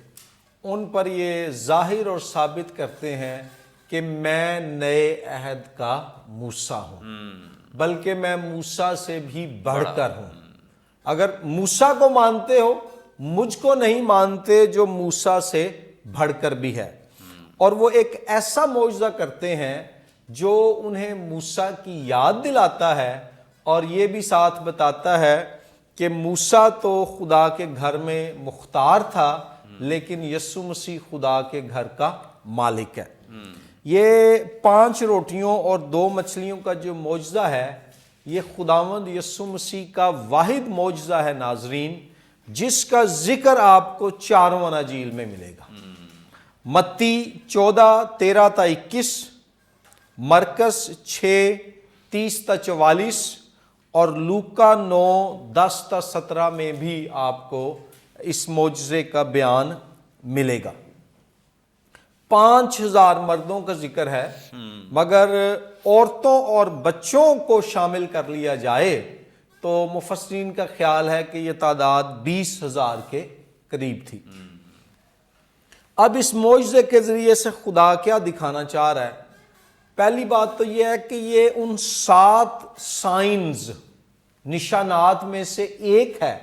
ان پر یہ ظاہر اور ثابت کرتے ہیں کہ میں نئے عہد کا موسیٰ ہوں، بلکہ میں موسیٰ سے بھی بڑھ کر ہوں۔ اگر موسیٰ کو مانتے ہو، مجھ کو نہیں مانتے جو موسیٰ سے بڑھ کر بھی ہے۔ اور وہ ایک ایسا معجزہ کرتے ہیں جو انہیں موسیٰ کی یاد دلاتا ہے اور یہ بھی ساتھ بتاتا ہے کہ موسیٰ تو خدا کے گھر میں مختار تھا، لیکن یسوع مسیح خدا کے گھر کا مالک ہے۔ یہ 5 روٹیوں اور 2 مچھلیوں کا جو معجزہ ہے، یہ خداوند یسوع مسیح کا واحد معجزہ ہے ناظرین، جس کا ذکر آپ کو 4 اناجیل میں ملے گا۔ متی 14:13-21، مرکس 6:30-44 اور لوکا 9:10-17 میں بھی آپ کو اس معجزے کا بیان ملے گا۔ 5000 مردوں کا ذکر ہے، مگر عورتوں اور بچوں کو شامل کر لیا جائے تو مفسرین کا خیال ہے کہ یہ تعداد 20,000 کے قریب تھی۔ اب اس معجزے کے ذریعے سے خدا کیا دکھانا چاہ رہا ہے؟ پہلی بات تو یہ ہے کہ یہ ان 7 سائنز، نشانات میں سے ایک ہے،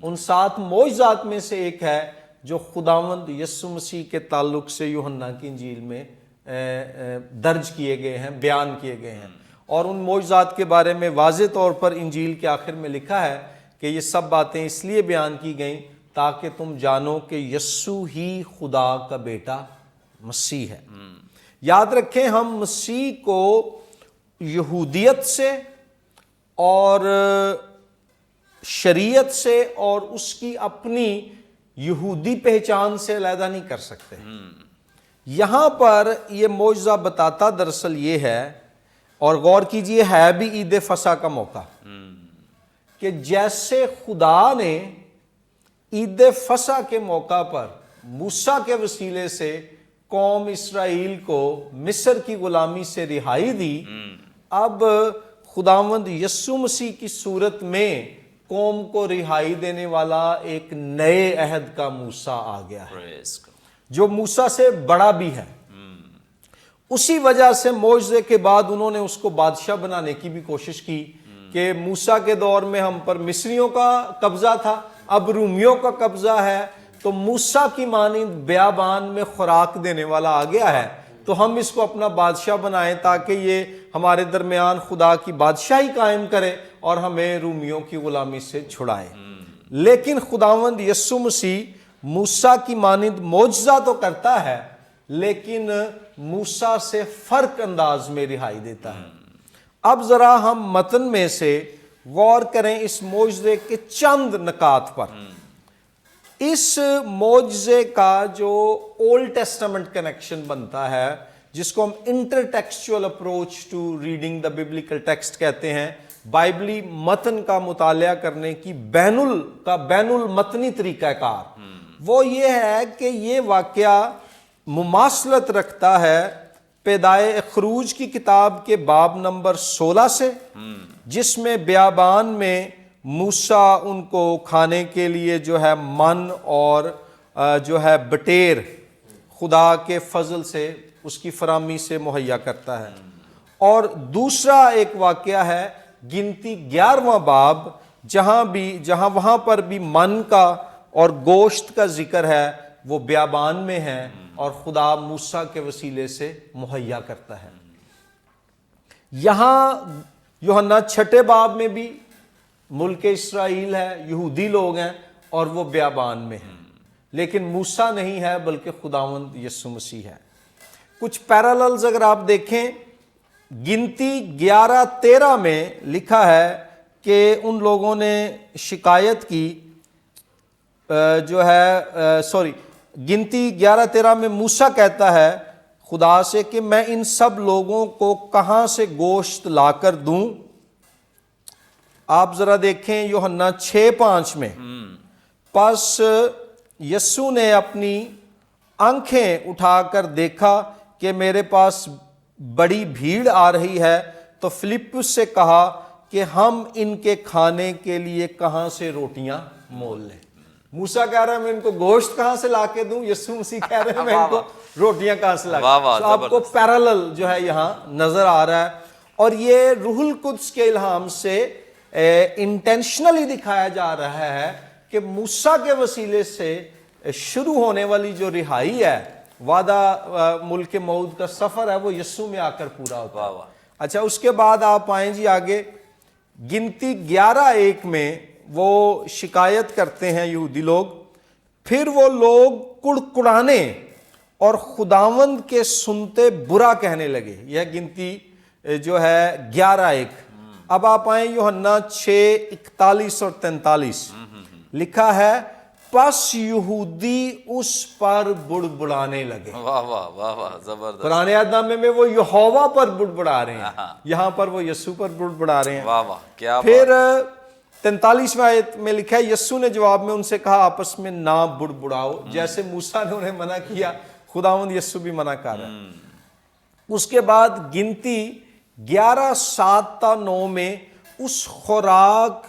ان 7 معجزات میں سے ایک ہے جو خداوند یسوع مسیح کے تعلق سے یوحنا کی انجیل میں درج کیے گئے ہیں، بیان کیے گئے ہیں۔ اور ان معجزات کے بارے میں واضح طور پر انجیل کے آخر میں لکھا ہے کہ یہ سب باتیں اس لیے بیان کی گئیں تاکہ تم جانو کہ یسوع ہی خدا کا بیٹا مسیح ہے۔ یاد رکھیں، ہم مسیح کو یہودیت سے اور شریعت سے اور اس کی اپنی یہودی پہچان سے علیحدہ نہیں کر سکتے۔ یہاں پر یہ معجزہ بتاتا دراصل یہ ہے، اور غور کیجئے ہے بھی عید فصح کا موقع، کہ جیسے خدا نے عید فصح کے موقع پر موسیٰ کے وسیلے سے قوم اسرائیل کو مصر کی غلامی سے رہائی دی، اب خداوند یسوع مسیح کی صورت میں قوم کو رہائی دینے والا ایک نئے عہد کا موسیٰ آ گیا ہے، جو موسیٰ سے بڑا بھی ہے۔ اسی وجہ سے معجزے کے بعد انہوں نے اس کو بادشاہ بنانے کی بھی کوشش کی کہ موسیٰ کے دور میں ہم پر مصریوں کا قبضہ تھا، اب رومیوں کا قبضہ ہے، تو موسیٰ کی مانند بیابان میں خوراک دینے والا آ گیا ہے، تو ہم اس کو اپنا بادشاہ بنائیں تاکہ یہ ہمارے درمیان خدا کی بادشاہی قائم کرے اور ہمیں رومیوں کی غلامی سے چھڑائے۔ لیکن خداوند یسوع مسیح موسیٰ کی مانند معجزہ تو کرتا ہے، لیکن موسیٰ سے فرق انداز میں رہائی دیتا ہے۔ اب ذرا ہم متن میں سے غور کریں اس معجزے کے چند نکات پر۔ اس معجزے کا جو اولڈ ٹیسٹمنٹ کنیکشن بنتا ہے، جس کو ہم intertextual approach to reading the biblical text کہتے ہیں، بائبلی متن کا مطالعہ کرنے کی بین المتنی طریقہ کار، وہ یہ ہے کہ یہ واقعہ مماثلت رکھتا ہے پیدائے خروج کی کتاب کے باب نمبر 16 سے، جس میں بیابان میں موسیٰ ان کو کھانے کے لیے جو ہے من اور جو ہے بٹیر خدا کے فضل سے اس کی فراہمی سے مہیا کرتا ہے۔ اور دوسرا ایک واقعہ ہے گنتی 11واں باب، جہاں وہاں پر بھی من کا اور گوشت کا ذکر ہے، وہ بیابان میں ہے اور خدا موسیٰ کے وسیلے سے مہیا کرتا ہے۔ یہاں یوحنا 6 باب میں بھی ملک اسرائیل ہے، یہودی لوگ ہیں اور وہ بیابان میں ہیں، لیکن موسیٰ نہیں ہے بلکہ خداوند یسوع مسیح ہے۔ کچھ پیراللز اگر آپ دیکھیں، گنتی 11:13 میں لکھا ہے کہ ان لوگوں نے شکایت کی گنتی 11:13 میں موسیٰ کہتا ہے خدا سے کہ میں ان سب لوگوں کو کہاں سے گوشت لا کر دوں؟ آپ ذرا دیکھیں یوحنا 6:5 میں، پس یسوع نے اپنی آنکھیں اٹھا کر دیکھا کہ میرے پاس بڑی بھیڑ آ رہی ہے، تو فلپس سے کہا کہ ہم ان کے کھانے کے لیے کہاں سے روٹیاں مول لیں۔ موسیٰ کہہ رہا ہے میں ان کو گوشت کہاں سے لا کے دوں، یسوع مسیح کہہ رہے ہیں میں ان کو روٹیاں کہاں سے لا کے دوں۔ تو آپ کو پیرالل جو ہے یہاں نظر آ رہا ہے، اور یہ روح القدس کے الہام سے انٹینشنلی دکھایا جا رہا ہے کہ موسیٰ کے وسیلے سے شروع ہونے والی جو رہائی ہے، وعدہ ملک موعود کا سفر ہے، وہ یسوع میں آ کر پورا ہوتا ہے۔ اچھا، اس کے بعد آپ آئیں جی آگے، گنتی 11:1 میں وہ شکایت کرتے ہیں یہودی لوگ، پھر وہ لوگ کڑکڑانے اور خداوند کے سنتے برا کہنے لگے۔ یہ گنتی جو ہے 11:1۔ اب آپ آئیں یوحنا 6:41 اور 43، لکھا ہے پس یہودی اس پر بڑبڑانے لگے۔ واہ واہ واہ واہ، زبردست۔ قرآن عہد نامے میں وہ یہوہ پر بڑبڑا رہے ہیں، یہاں پر وہ یسوع پر بڑبڑا رہے ہیں۔ واہ واہ، کیا پھر 43ویں آیت میں لکھا ہے یسوع نے جواب میں ان سے کہا آپس میں نہ بڑبڑاؤ، جیسے موسیٰ نے انہیں منع کیا خداوند یسوع بھی منع کر رہا ہے۔ اس کے بعد گنتی 11:7-9 میں اس خوراک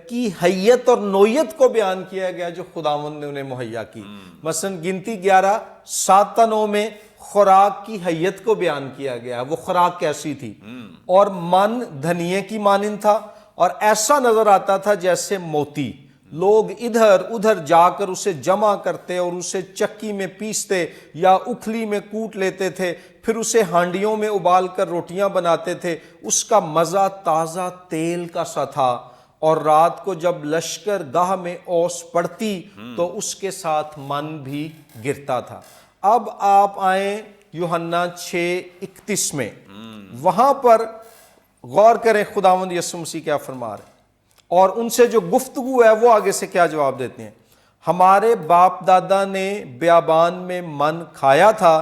کی حیت اور نوعیت کو بیان کیا گیا جو خداوند نے انہیں مہیا کی۔ مثلا گنتی 11:7-9 میں خوراک کی حیت کو بیان کیا گیا، وہ خوراک کیسی تھی، اور من دھنیے کی مانند تھا اور ایسا نظر آتا تھا جیسے موتی۔ لوگ ادھر ادھر جا کر اسے جمع کرتے اور اسے چکی میں پیستے یا اکھلی میں کوٹ لیتے تھے، پھر اسے ہانڈیوں میں ابال کر روٹیاں بناتے تھے۔ اس کا مزہ تازہ تیل کا سا تھا، اور رات کو جب لشکر گاہ میں اوس پڑتی تو اس کے ساتھ من بھی گرتا تھا۔ اب آپ آئیں یوحنا 6:31 میں، وہاں پر غور کریں خداوند یسوع مسیح کیا فرما رہے، اور ان سے جو گفتگو ہے وہ آگے سے کیا جواب دیتے ہیں۔ ہمارے باپ دادا نے بیابان میں من کھایا تھا،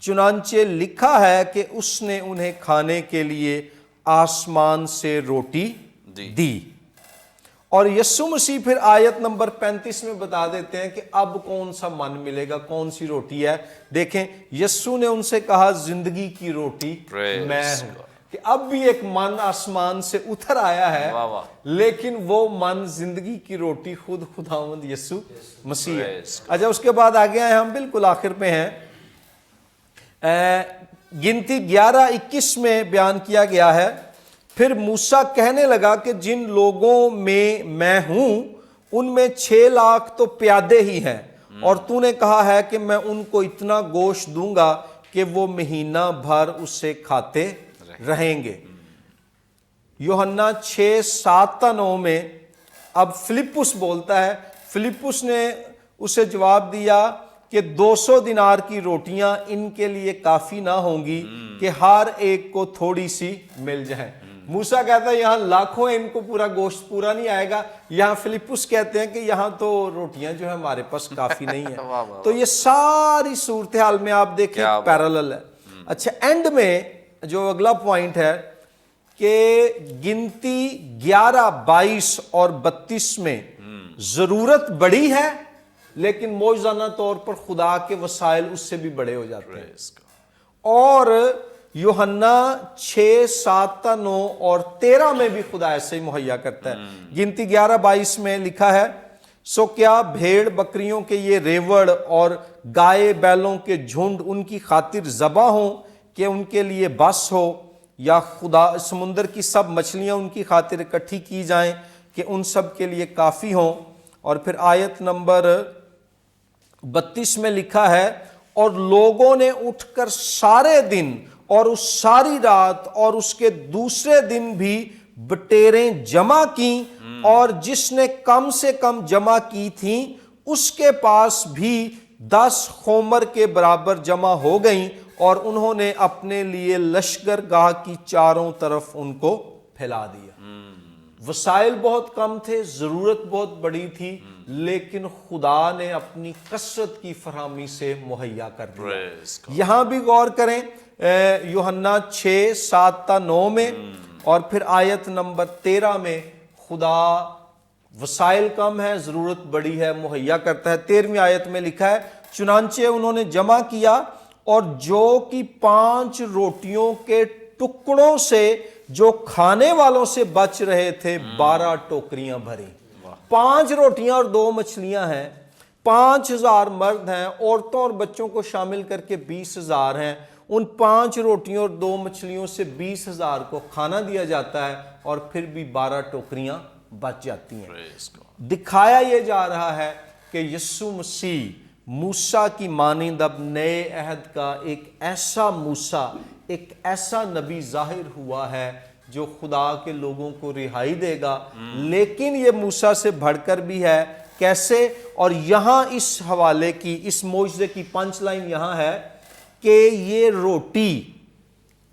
چنانچہ لکھا ہے کہ اس نے انہیں کھانے کے لیے آسمان سے روٹی دی۔ اور یسوع مسیح پھر آیت نمبر 35 میں بتا دیتے ہیں کہ اب کون سا من ملے گا، کون سی روٹی ہے۔ دیکھیں یسوع نے ان سے کہا زندگی کی روٹی میں ہوں، کہ اب بھی ایک من آسمان سے اتر آیا ہے، لیکن وہ من زندگی کی روٹی خود خداوند یسوع مسیح ہے۔ اچھا، اس کے بعد آگے آئے، ہم بالکل آخر پہ ہیں۔ گنتی 11:21 میں بیان کیا گیا ہے، پھر موسیٰ کہنے لگا کہ جن لوگوں میں ہوں ان میں 6 لاکھ تو پیادے ہی ہیں، اور تو نے کہا ہے کہ میں ان کو اتنا گوشت دوں گا کہ وہ مہینہ بھر اسے کھاتے رہیں گے۔ یوحنا 6:7-9 میں اب فلپس بولتا ہے، فلپس نے اسے جواب دیا کہ 200 دینار کی روٹیاں ان کے لیے کافی نہ ہوں گی کہ ہر ایک کو تھوڑی سی مل جائے۔ موسیٰ کہتا ہے یہاں لاکھوں ہیں، ان کو پورا گوشت پورا نہیں آئے گا۔ یہاں فلپس کہتے ہیں کہ یہاں تو روٹیاں جو ہے ہمارے پاس کافی نہیں ہیں۔ تو یہ ساری صورتحال میں آپ دیکھیں پیرالل ہے۔ اچھا، اینڈ میں جو اگلا پوائنٹ ہے کہ گنتی 11:22 اور 32 میں ضرورت بڑی ہے لیکن معجزانہ طور پر خدا کے وسائل اس سے بھی بڑے ہو جاتے ہیں۔ Praise God. اور یوحنا 6 7 9 اور 13 میں بھی خدا ایسے ہی مہیا کرتا ہے۔ گنتی 11:22 میں لکھا ہے، سو کیا بھیڑ بکریوں کے یہ ریوڑ اور گائے بیلوں کے جھنڈ ان کی خاطر ذبح ہوں کہ ان کے لیے بس ہو، یا خدا سمندر کی سب مچھلیاں ان کی خاطر اکٹھی کی جائیں کہ ان سب کے لیے کافی ہوں۔ اور پھر آیت نمبر 32 میں لکھا ہے، اور لوگوں نے اٹھ کر سارے دن اور اس ساری رات اور اس کے دوسرے دن بھی بٹیریں جمع کیں، اور جس نے کم سے کم جمع کی تھیں اس کے پاس بھی 10 خومر کے برابر جمع ہو گئیں، اور انہوں نے اپنے لیے لشکر گاہ کی چاروں طرف ان کو پھیلا دیا۔ وسائل بہت کم تھے، ضرورت بہت بڑی تھی، لیکن خدا نے اپنی کثرت کی فراہمی سے مہیا کر دیا۔ Praise God. یہاں بھی غور کریں، یوحنا 6 7 9 میں اور پھر آیت نمبر 13 میں خدا وسائل کم ہے، ضرورت بڑی ہے، مہیا کرتا ہے۔ 13ویں آیت میں لکھا ہے، چنانچہ انہوں نے جمع کیا اور جو کہ 5 روٹیوں کے ٹکڑوں سے جو کھانے والوں سے بچ رہے تھے 12 ٹوکریاں بھری۔ 5 روٹیاں اور 2 مچھلیاں ہیں، 5000 مرد ہیں، عورتوں اور بچوں کو شامل کر کے 20,000 ہیں۔ ان 5 روٹیوں اور 2 مچھلیوں سے 20,000 کو کھانا دیا جاتا ہے، اور پھر بھی 12 ٹوکریاں بچ جاتی ہیں۔ Praise God. دکھایا یہ جا رہا ہے کہ یسوع مسیح موسیٰ کی مانند اب نئے عہد کا ایک ایسا موسیٰ، ایک ایسا نبی ظاہر ہوا ہے جو خدا کے لوگوں کو رہائی دے گا، لیکن یہ موسیٰ سے بڑھ کر بھی ہے۔ کیسے؟ اور یہاں اس حوالے کی، اس معجزے کی پنچ لائن یہاں ہے کہ یہ روٹی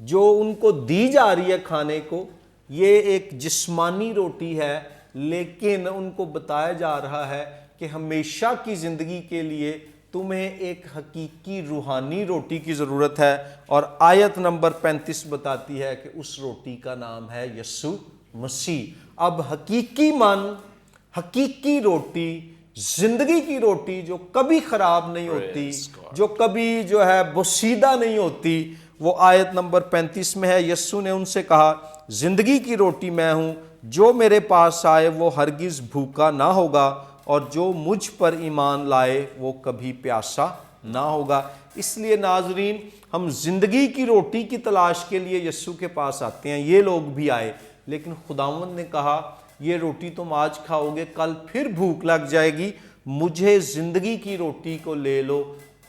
جو ان کو دی جا رہی ہے کھانے کو، یہ ایک جسمانی روٹی ہے، لیکن ان کو بتایا جا رہا ہے کہ ہمیشہ کی زندگی کے لیے تمہیں ایک حقیقی روحانی روٹی کی ضرورت ہے۔ اور آیت نمبر 35 بتاتی ہے کہ اس روٹی کا نام ہے یسوع مسیح۔ اب حقیقی من، حقیقی روٹی، زندگی کی روٹی جو کبھی خراب نہیں ہوتی، جو کبھی جو ہے بوسیدہ نہیں ہوتی، وہ آیت نمبر 35 میں ہے۔ یسوع نے ان سے کہا، زندگی کی روٹی میں ہوں، جو میرے پاس آئے وہ ہرگز بھوکا نہ ہوگا، اور جو مجھ پر ایمان لائے وہ کبھی پیاسا نہ ہوگا۔ اس لیے ناظرین، ہم زندگی کی روٹی کی تلاش کے لیے یسوع کے پاس آتے ہیں۔ یہ لوگ بھی آئے، لیکن خداوند نے کہا، یہ روٹی تم آج کھاؤ گے، کل پھر بھوک لگ جائے گی، مجھے زندگی کی روٹی کو لے لو،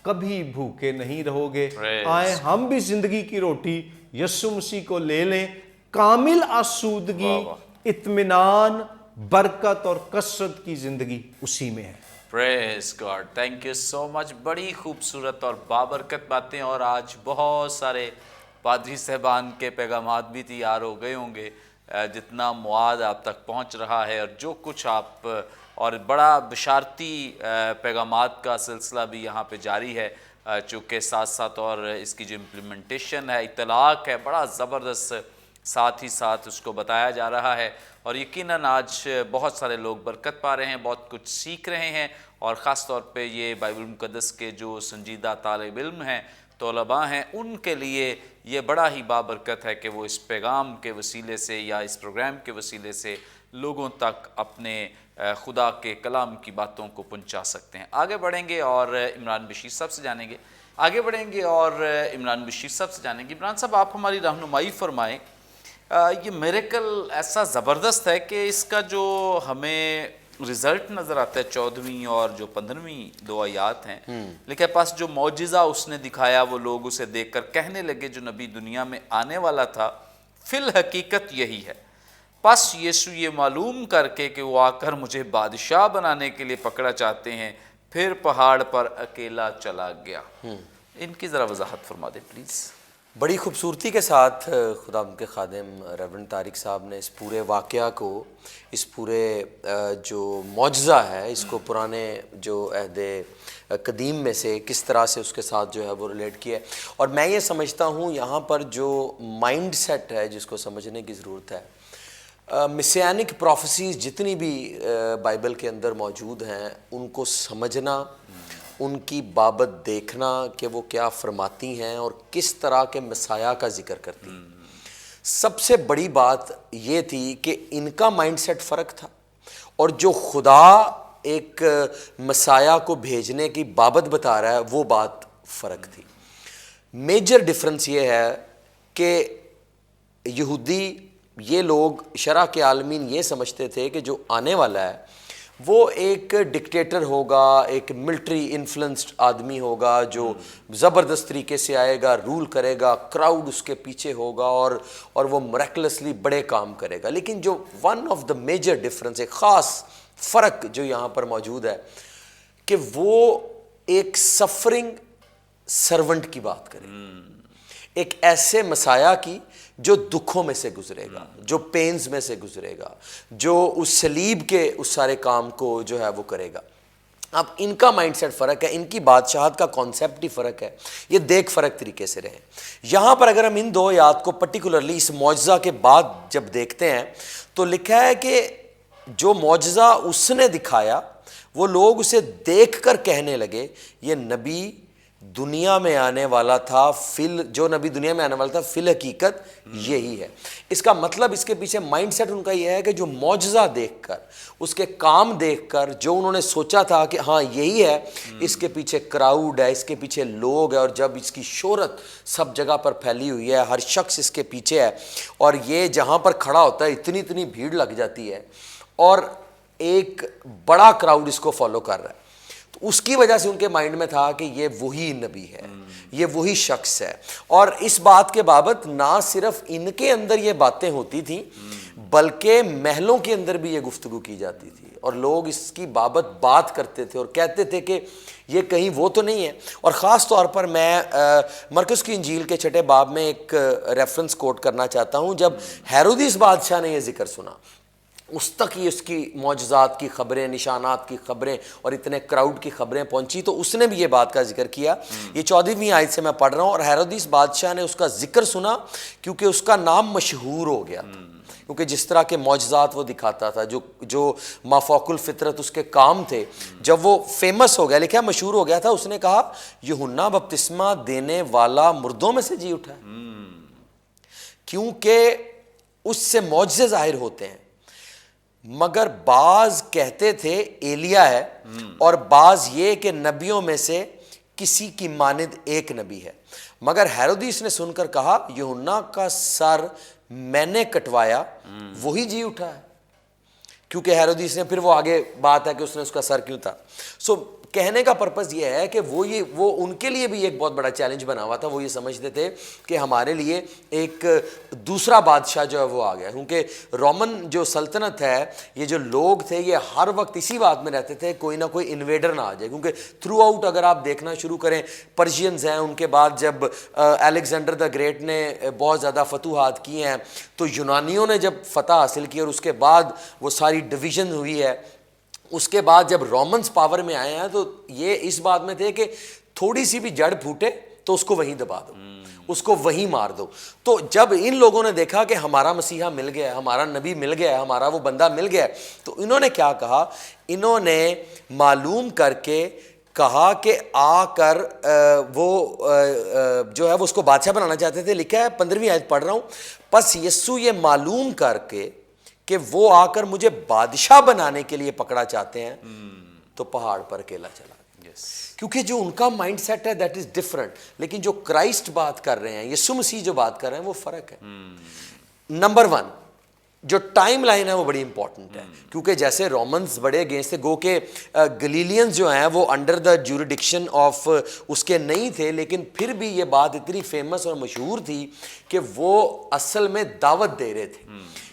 کبھی بھوکے نہیں رہو گے۔ آئیں ہم بھی زندگی کی روٹی یسوع مسیح کو لے لیں۔ کامل آسودگی، اطمینان، برکت اور کثرت کی زندگی اسی میں ہے۔ پریز گاڈ، تھینک یو سو مچ۔ بڑی خوبصورت اور بابرکت باتیں، اور آج بہت سارے پادری صاحبان کے پیغامات بھی تیار ہو گئے ہوں گے، جتنا مواد آپ تک پہنچ رہا ہے اور جو کچھ آپ، اور بڑا بشارتی پیغامات کا سلسلہ بھی یہاں پہ جاری ہے، چونکہ ساتھ ساتھ اور اس کی جو امپلیمنٹیشن ہے، اطلاق ہے، بڑا زبردست ساتھ ہی ساتھ اس کو بتایا جا رہا ہے، اور یقیناً آج بہت سارے لوگ برکت پا رہے ہیں، بہت کچھ سیکھ رہے ہیں، اور خاص طور پہ یہ بائبل مقدس کے جو سنجیدہ طالب علم ہیں، طلباء ہیں، ان کے لیے یہ بڑا ہی بابرکت ہے کہ وہ اس پیغام کے وسیلے سے یا اس پروگرام کے وسیلے سے لوگوں تک اپنے خدا کے کلام کی باتوں کو پہنچا سکتے ہیں۔ آگے بڑھیں گے اور عمران بشیر صاحب سے جانیں گے، عمران صاحب آپ ہماری رہنمائی فرمائیں۔ یہ میریکل ایسا زبردست ہے کہ اس کا جو ہمیں رزلٹ نظر آتا ہے 14ویں اور جو 15ویں 2 آیات ہیں، لیکن پاس جو معجزہ اس نے دکھایا، وہ لوگ اسے دیکھ کر کہنے لگے جو نبی دنیا میں آنے والا تھا فی الحقیقت یہی ہے۔ پس یسوع یہ معلوم کر کے کہ وہ آ کر مجھے بادشاہ بنانے کے لیے پکڑا چاہتے ہیں، پھر پہاڑ پر اکیلا چلا گیا۔ ان کی ذرا وضاحت فرما دیں پلیز۔ بڑی خوبصورتی کے ساتھ خدا ان کے خادم ریورنڈ طارق صاحب نے اس پورے واقعہ کو، اس پورے جو معجزہ ہے، اس کو پرانے جو عہد قدیم میں سے کس طرح سے اس کے ساتھ جو ہے وہ ریلیٹ کیا ہے۔ اور میں یہ سمجھتا ہوں یہاں پر جو مائنڈ سیٹ ہے جس کو سمجھنے کی ضرورت ہے، مسیانک پروفیسیز جتنی بھی بائبل کے اندر موجود ہیں ان کو سمجھنا، ان کی بابت دیکھنا کہ وہ کیا فرماتی ہیں اور کس طرح کے مسیح کا ذکر کرتی ہیں. سب سے بڑی بات یہ تھی کہ ان کا مائنڈ سیٹ فرق تھا اور جو خدا ایک مسیح کو بھیجنے کی بابت بتا رہا ہے وہ بات فرق تھی. میجر ڈفرنس یہ ہے کہ یہودی یہ لوگ شرع کے عالمین یہ سمجھتے تھے کہ جو آنے والا ہے وہ ایک ڈکٹیٹر ہوگا، ایک ملٹری انفلوئنسڈ آدمی ہوگا جو زبردست طریقے سے آئے گا، رول کرے گا، کراؤڈ اس کے پیچھے ہوگا اور وہ مریکلسلی بڑے کام کرے گا. لیکن جو one of the major difference, ایک خاص فرق جو یہاں پر موجود ہے کہ وہ ایک سفرنگ سرونٹ کی بات کرے، ایک ایسے مسیح کی جو دکھوں میں سے گزرے گا، جو پینز میں سے گزرے گا، جو اس صلیب کے اس سارے کام کو جو ہے وہ کرے گا. اب ان کا مائنڈ سیٹ فرق ہے، ان کی بادشاہت کا کانسیپٹ ہی فرق ہے. یہ دیکھ فرق طریقے سے رہے. یہاں پر اگر ہم ان دو آیات کو پرٹیکولرلی اس معجزہ کے بعد جب دیکھتے ہیں تو لکھا ہے کہ جو معجزہ اس نے دکھایا وہ لوگ اسے دیکھ کر کہنے لگے یہ نبی دنیا میں آنے والا تھا، جو نبی دنیا میں آنے والا تھا فی الحقیقت یہی ہے. اس کا مطلب اس کے پیچھے مائنڈ سیٹ ان کا یہ ہے کہ جو معجزہ دیکھ کر، اس کے کام دیکھ کر جو انہوں نے سوچا تھا کہ ہاں یہی ہے، اس کے پیچھے کراؤڈ ہے، اس کے پیچھے لوگ ہے، اور جب اس کی شہرت سب جگہ پر پھیلی ہوئی ہے، ہر شخص اس کے پیچھے ہے اور یہ جہاں پر کھڑا ہوتا ہے اتنی بھیڑ لگ جاتی ہے اور ایک بڑا کراؤڈ اس کو فالو کر رہا ہے. تو اس کی وجہ سے ان کے مائنڈ میں تھا کہ یہ وہی نبی ہے، یہ وہی شخص ہے. اور اس بات کے بابت نہ صرف ان کے اندر یہ باتیں ہوتی تھیں بلکہ محلوں کے اندر بھی یہ گفتگو کی جاتی تھی اور لوگ اس کی بابت بات کرتے تھے اور کہتے تھے کہ یہ کہیں وہ تو نہیں ہے. اور خاص طور پر میں مرکز کی انجیل کے 6 باب میں ایک ریفرنس کوٹ کرنا چاہتا ہوں. جب ہیرودیس بادشاہ نے یہ ذکر سنا، اس تک یہ اس کی معجزات کی خبریں، نشانات کی خبریں اور اتنے کراؤڈ کی خبریں پہنچی تو اس نے بھی یہ بات کا ذکر کیا. یہ 14ویں آیت سے میں پڑھ رہا ہوں. اور ہیرودیس بادشاہ نے اس کا ذکر سنا کیونکہ اس کا نام مشہور ہو گیا تھا، کیونکہ جس طرح کے معجزات وہ دکھاتا تھا، جو مافوق الفطرت اس کے کام تھے، جب وہ فیمس ہو گیا، لکھا ہے مشہور ہو گیا تھا، اس نے کہا یوحنا بپتسمہ دینے والا مردوں میں سے جی اٹھا ہے، کیونکہ اس سے معجزے ظاہر ہوتے ہیں. مگر بعض کہتے تھے ایلیا ہے اور بعض یہ کہ نبیوں میں سے کسی کی مانند ایک نبی ہے. مگر ہیرودیس نے سن کر کہا یوحنا کا سر میں نے کٹوایا، وہی جی اٹھا ہے. کیونکہ ہیرودیس نے پھر وہ آگے بات ہے کہ اس نے اس کا سر کیوں تھا. سو کہنے کا پرپس یہ ہے کہ وہ ان کے لیے بھی ایک بہت بڑا چیلنج بنا ہوا تھا. وہ یہ سمجھتے تھے کہ ہمارے لیے ایک دوسرا بادشاہ جو ہے وہ آ گیا، کیونکہ رومن جو سلطنت ہے، یہ جو لوگ تھے یہ ہر وقت اسی بات میں رہتے تھے کوئی نہ کوئی انویڈر نہ آ جائے. کیونکہ تھرو آؤٹ اگر آپ دیکھنا شروع کریں، پرشینز ہیں، ان کے بعد جب الیگزینڈر دا گریٹ نے بہت زیادہ فتوحات کی ہیں تو یونانیوں نے جب فتح حاصل کی اور اس کے بعد وہ ساری ڈویژن ہوئی ہے، اس کے بعد جب رومنز پاور میں آئے ہیں تو یہ اس بات میں تھے کہ تھوڑی سی بھی جڑ پھوٹے تو اس کو وہیں دبا دو، اس کو وہیں مار دو. تو جب ان لوگوں نے دیکھا کہ ہمارا مسیحا مل گیا ہے، ہمارا نبی مل گیا ہے، ہمارا وہ بندہ مل گیا ہے، تو انہوں نے کیا کہا؟ انہوں نے معلوم کر کے کہا کہ آ کر وہ جو ہے وہ اس کو بادشاہ بنانا چاہتے تھے. لکھا ہے 15ویں آیت پڑھ رہا ہوں. پس یسوع یہ معلوم کر کے کہ وہ آ کر مجھے بادشاہ بنانے کے لیے پکڑا چاہتے ہیں تو پہاڑ پر اکیلا چلا. کیونکہ جو ان کا مائنڈ سیٹ ہے دیٹ از ڈفرنٹ. لیکن جو کرائسٹ بات کر رہے ہیں، یسوع مسیح جو بات کر رہے ہیں، وہ فرق ہے. نمبر 1 جو ٹائم لائن ہے وہ بڑی امپورٹنٹ ہے، کیونکہ جیسے رومنز بڑے اگینسٹ تھے، گو کہ گلیلینز جو ہیں وہ انڈر دا جوریڈکشن آف اس کے نہیں تھے، لیکن پھر بھی یہ بات اتنی فیمس اور مشہور تھی کہ وہ اصل میں دعوت دے رہے تھے.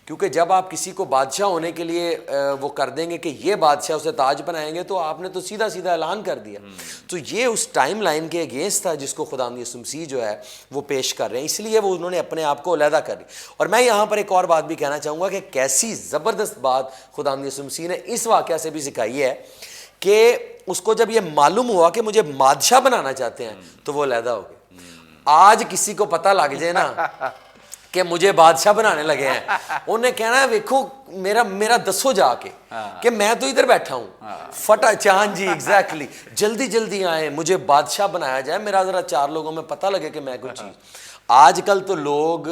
کیونکہ جب آپ کسی کو بادشاہ ہونے کے لیے وہ کر دیں گے کہ یہ بادشاہ اسے تاج بنائیں گے تو آپ نے تو سیدھا اعلان کر دیا. تو یہ اس ٹائم لائن کے اگینسٹ تھا جس کو خداوند یسوع مسیح جو ہے وہ پیش کر رہے ہیں، اس لیے وہ انہوں نے اپنے آپ کو علیحدہ کر لی. اور میں یہاں پر ایک اور بات بھی کہنا چاہوں گا کہ کیسی زبردست بات خداوند یسوع مسیح نے اس واقعہ سے بھی سکھائی ہے کہ اس کو جب یہ معلوم ہوا کہ مجھے بادشاہ بنانا چاہتے ہیں تو وہ علیحدہ ہو گئے. آج کسی کو پتہ لگ جائے نا کہ مجھے بادشاہ بنانے لگے ہیں. انہیں کہنا ہے ویکھو میرا دسو جا کے کہ میں تو ادھر بیٹھا ہوں. فٹا چاند جی ایگزیکٹلی جلدی جلدی آئیں مجھے بادشاہ بنایا جائے, میرا ذرا 4 لوگوں میں پتہ لگے کہ میں کچھ چیز. آج کل تو لوگ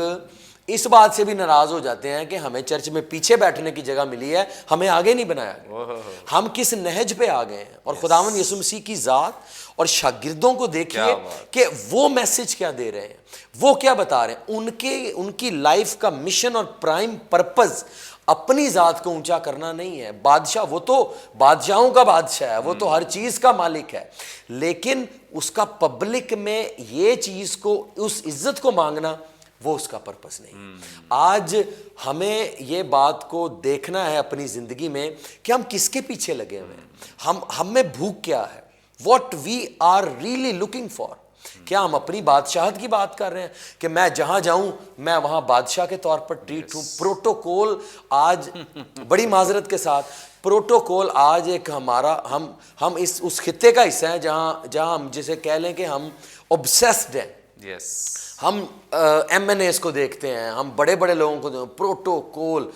اس بات سے بھی ناراض ہو جاتے ہیں کہ ہمیں چرچ میں پیچھے بیٹھنے کی جگہ ملی ہے, ہمیں آگے نہیں بنایا گیا. ہم کس نہج پہ آ گئے ہیں. اور خداوند یسوع مسیح کی ذات اور شاگردوں کو دیکھیے کہ وہ میسج کیا دے رہے ہیں, وہ کیا بتا رہے ہیں. ان کی لائف کا مشن اور پرائم پرپز اپنی ذات کو اونچا کرنا نہیں ہے. بادشاہ وہ تو بادشاہوں کا بادشاہ ہے, وہ تو ہر چیز کا مالک ہے, لیکن اس کا پبلک میں یہ چیز کو اس عزت کو مانگنا وہ اس کا پرپس نہیں. آج ہمیں یہ بات کو دیکھنا ہے اپنی زندگی میں کہ ہم کس کے پیچھے لگے ہوئے ہیں, ہم میں بھوک کیا ہے, what we are really looking for. کیا ہم اپنی بادشاہت کی بات کر رہے ہیں کہ میں جہاں جاؤں میں وہاں بادشاہ کے طور پر ٹریٹ ہوں. پروٹوکول آج بڑی معذرت کے ساتھ پروٹوکول آج ایک ہمارا ہم اس خطے کا حصہ ہیں جہاں ہم جسے کہہ لیں کہ ہم اوبسیسڈ ہیں. ہم ایم این ایز کو دیکھتے ہیں, ہم بڑے بڑے لوگوں کو پروٹوکول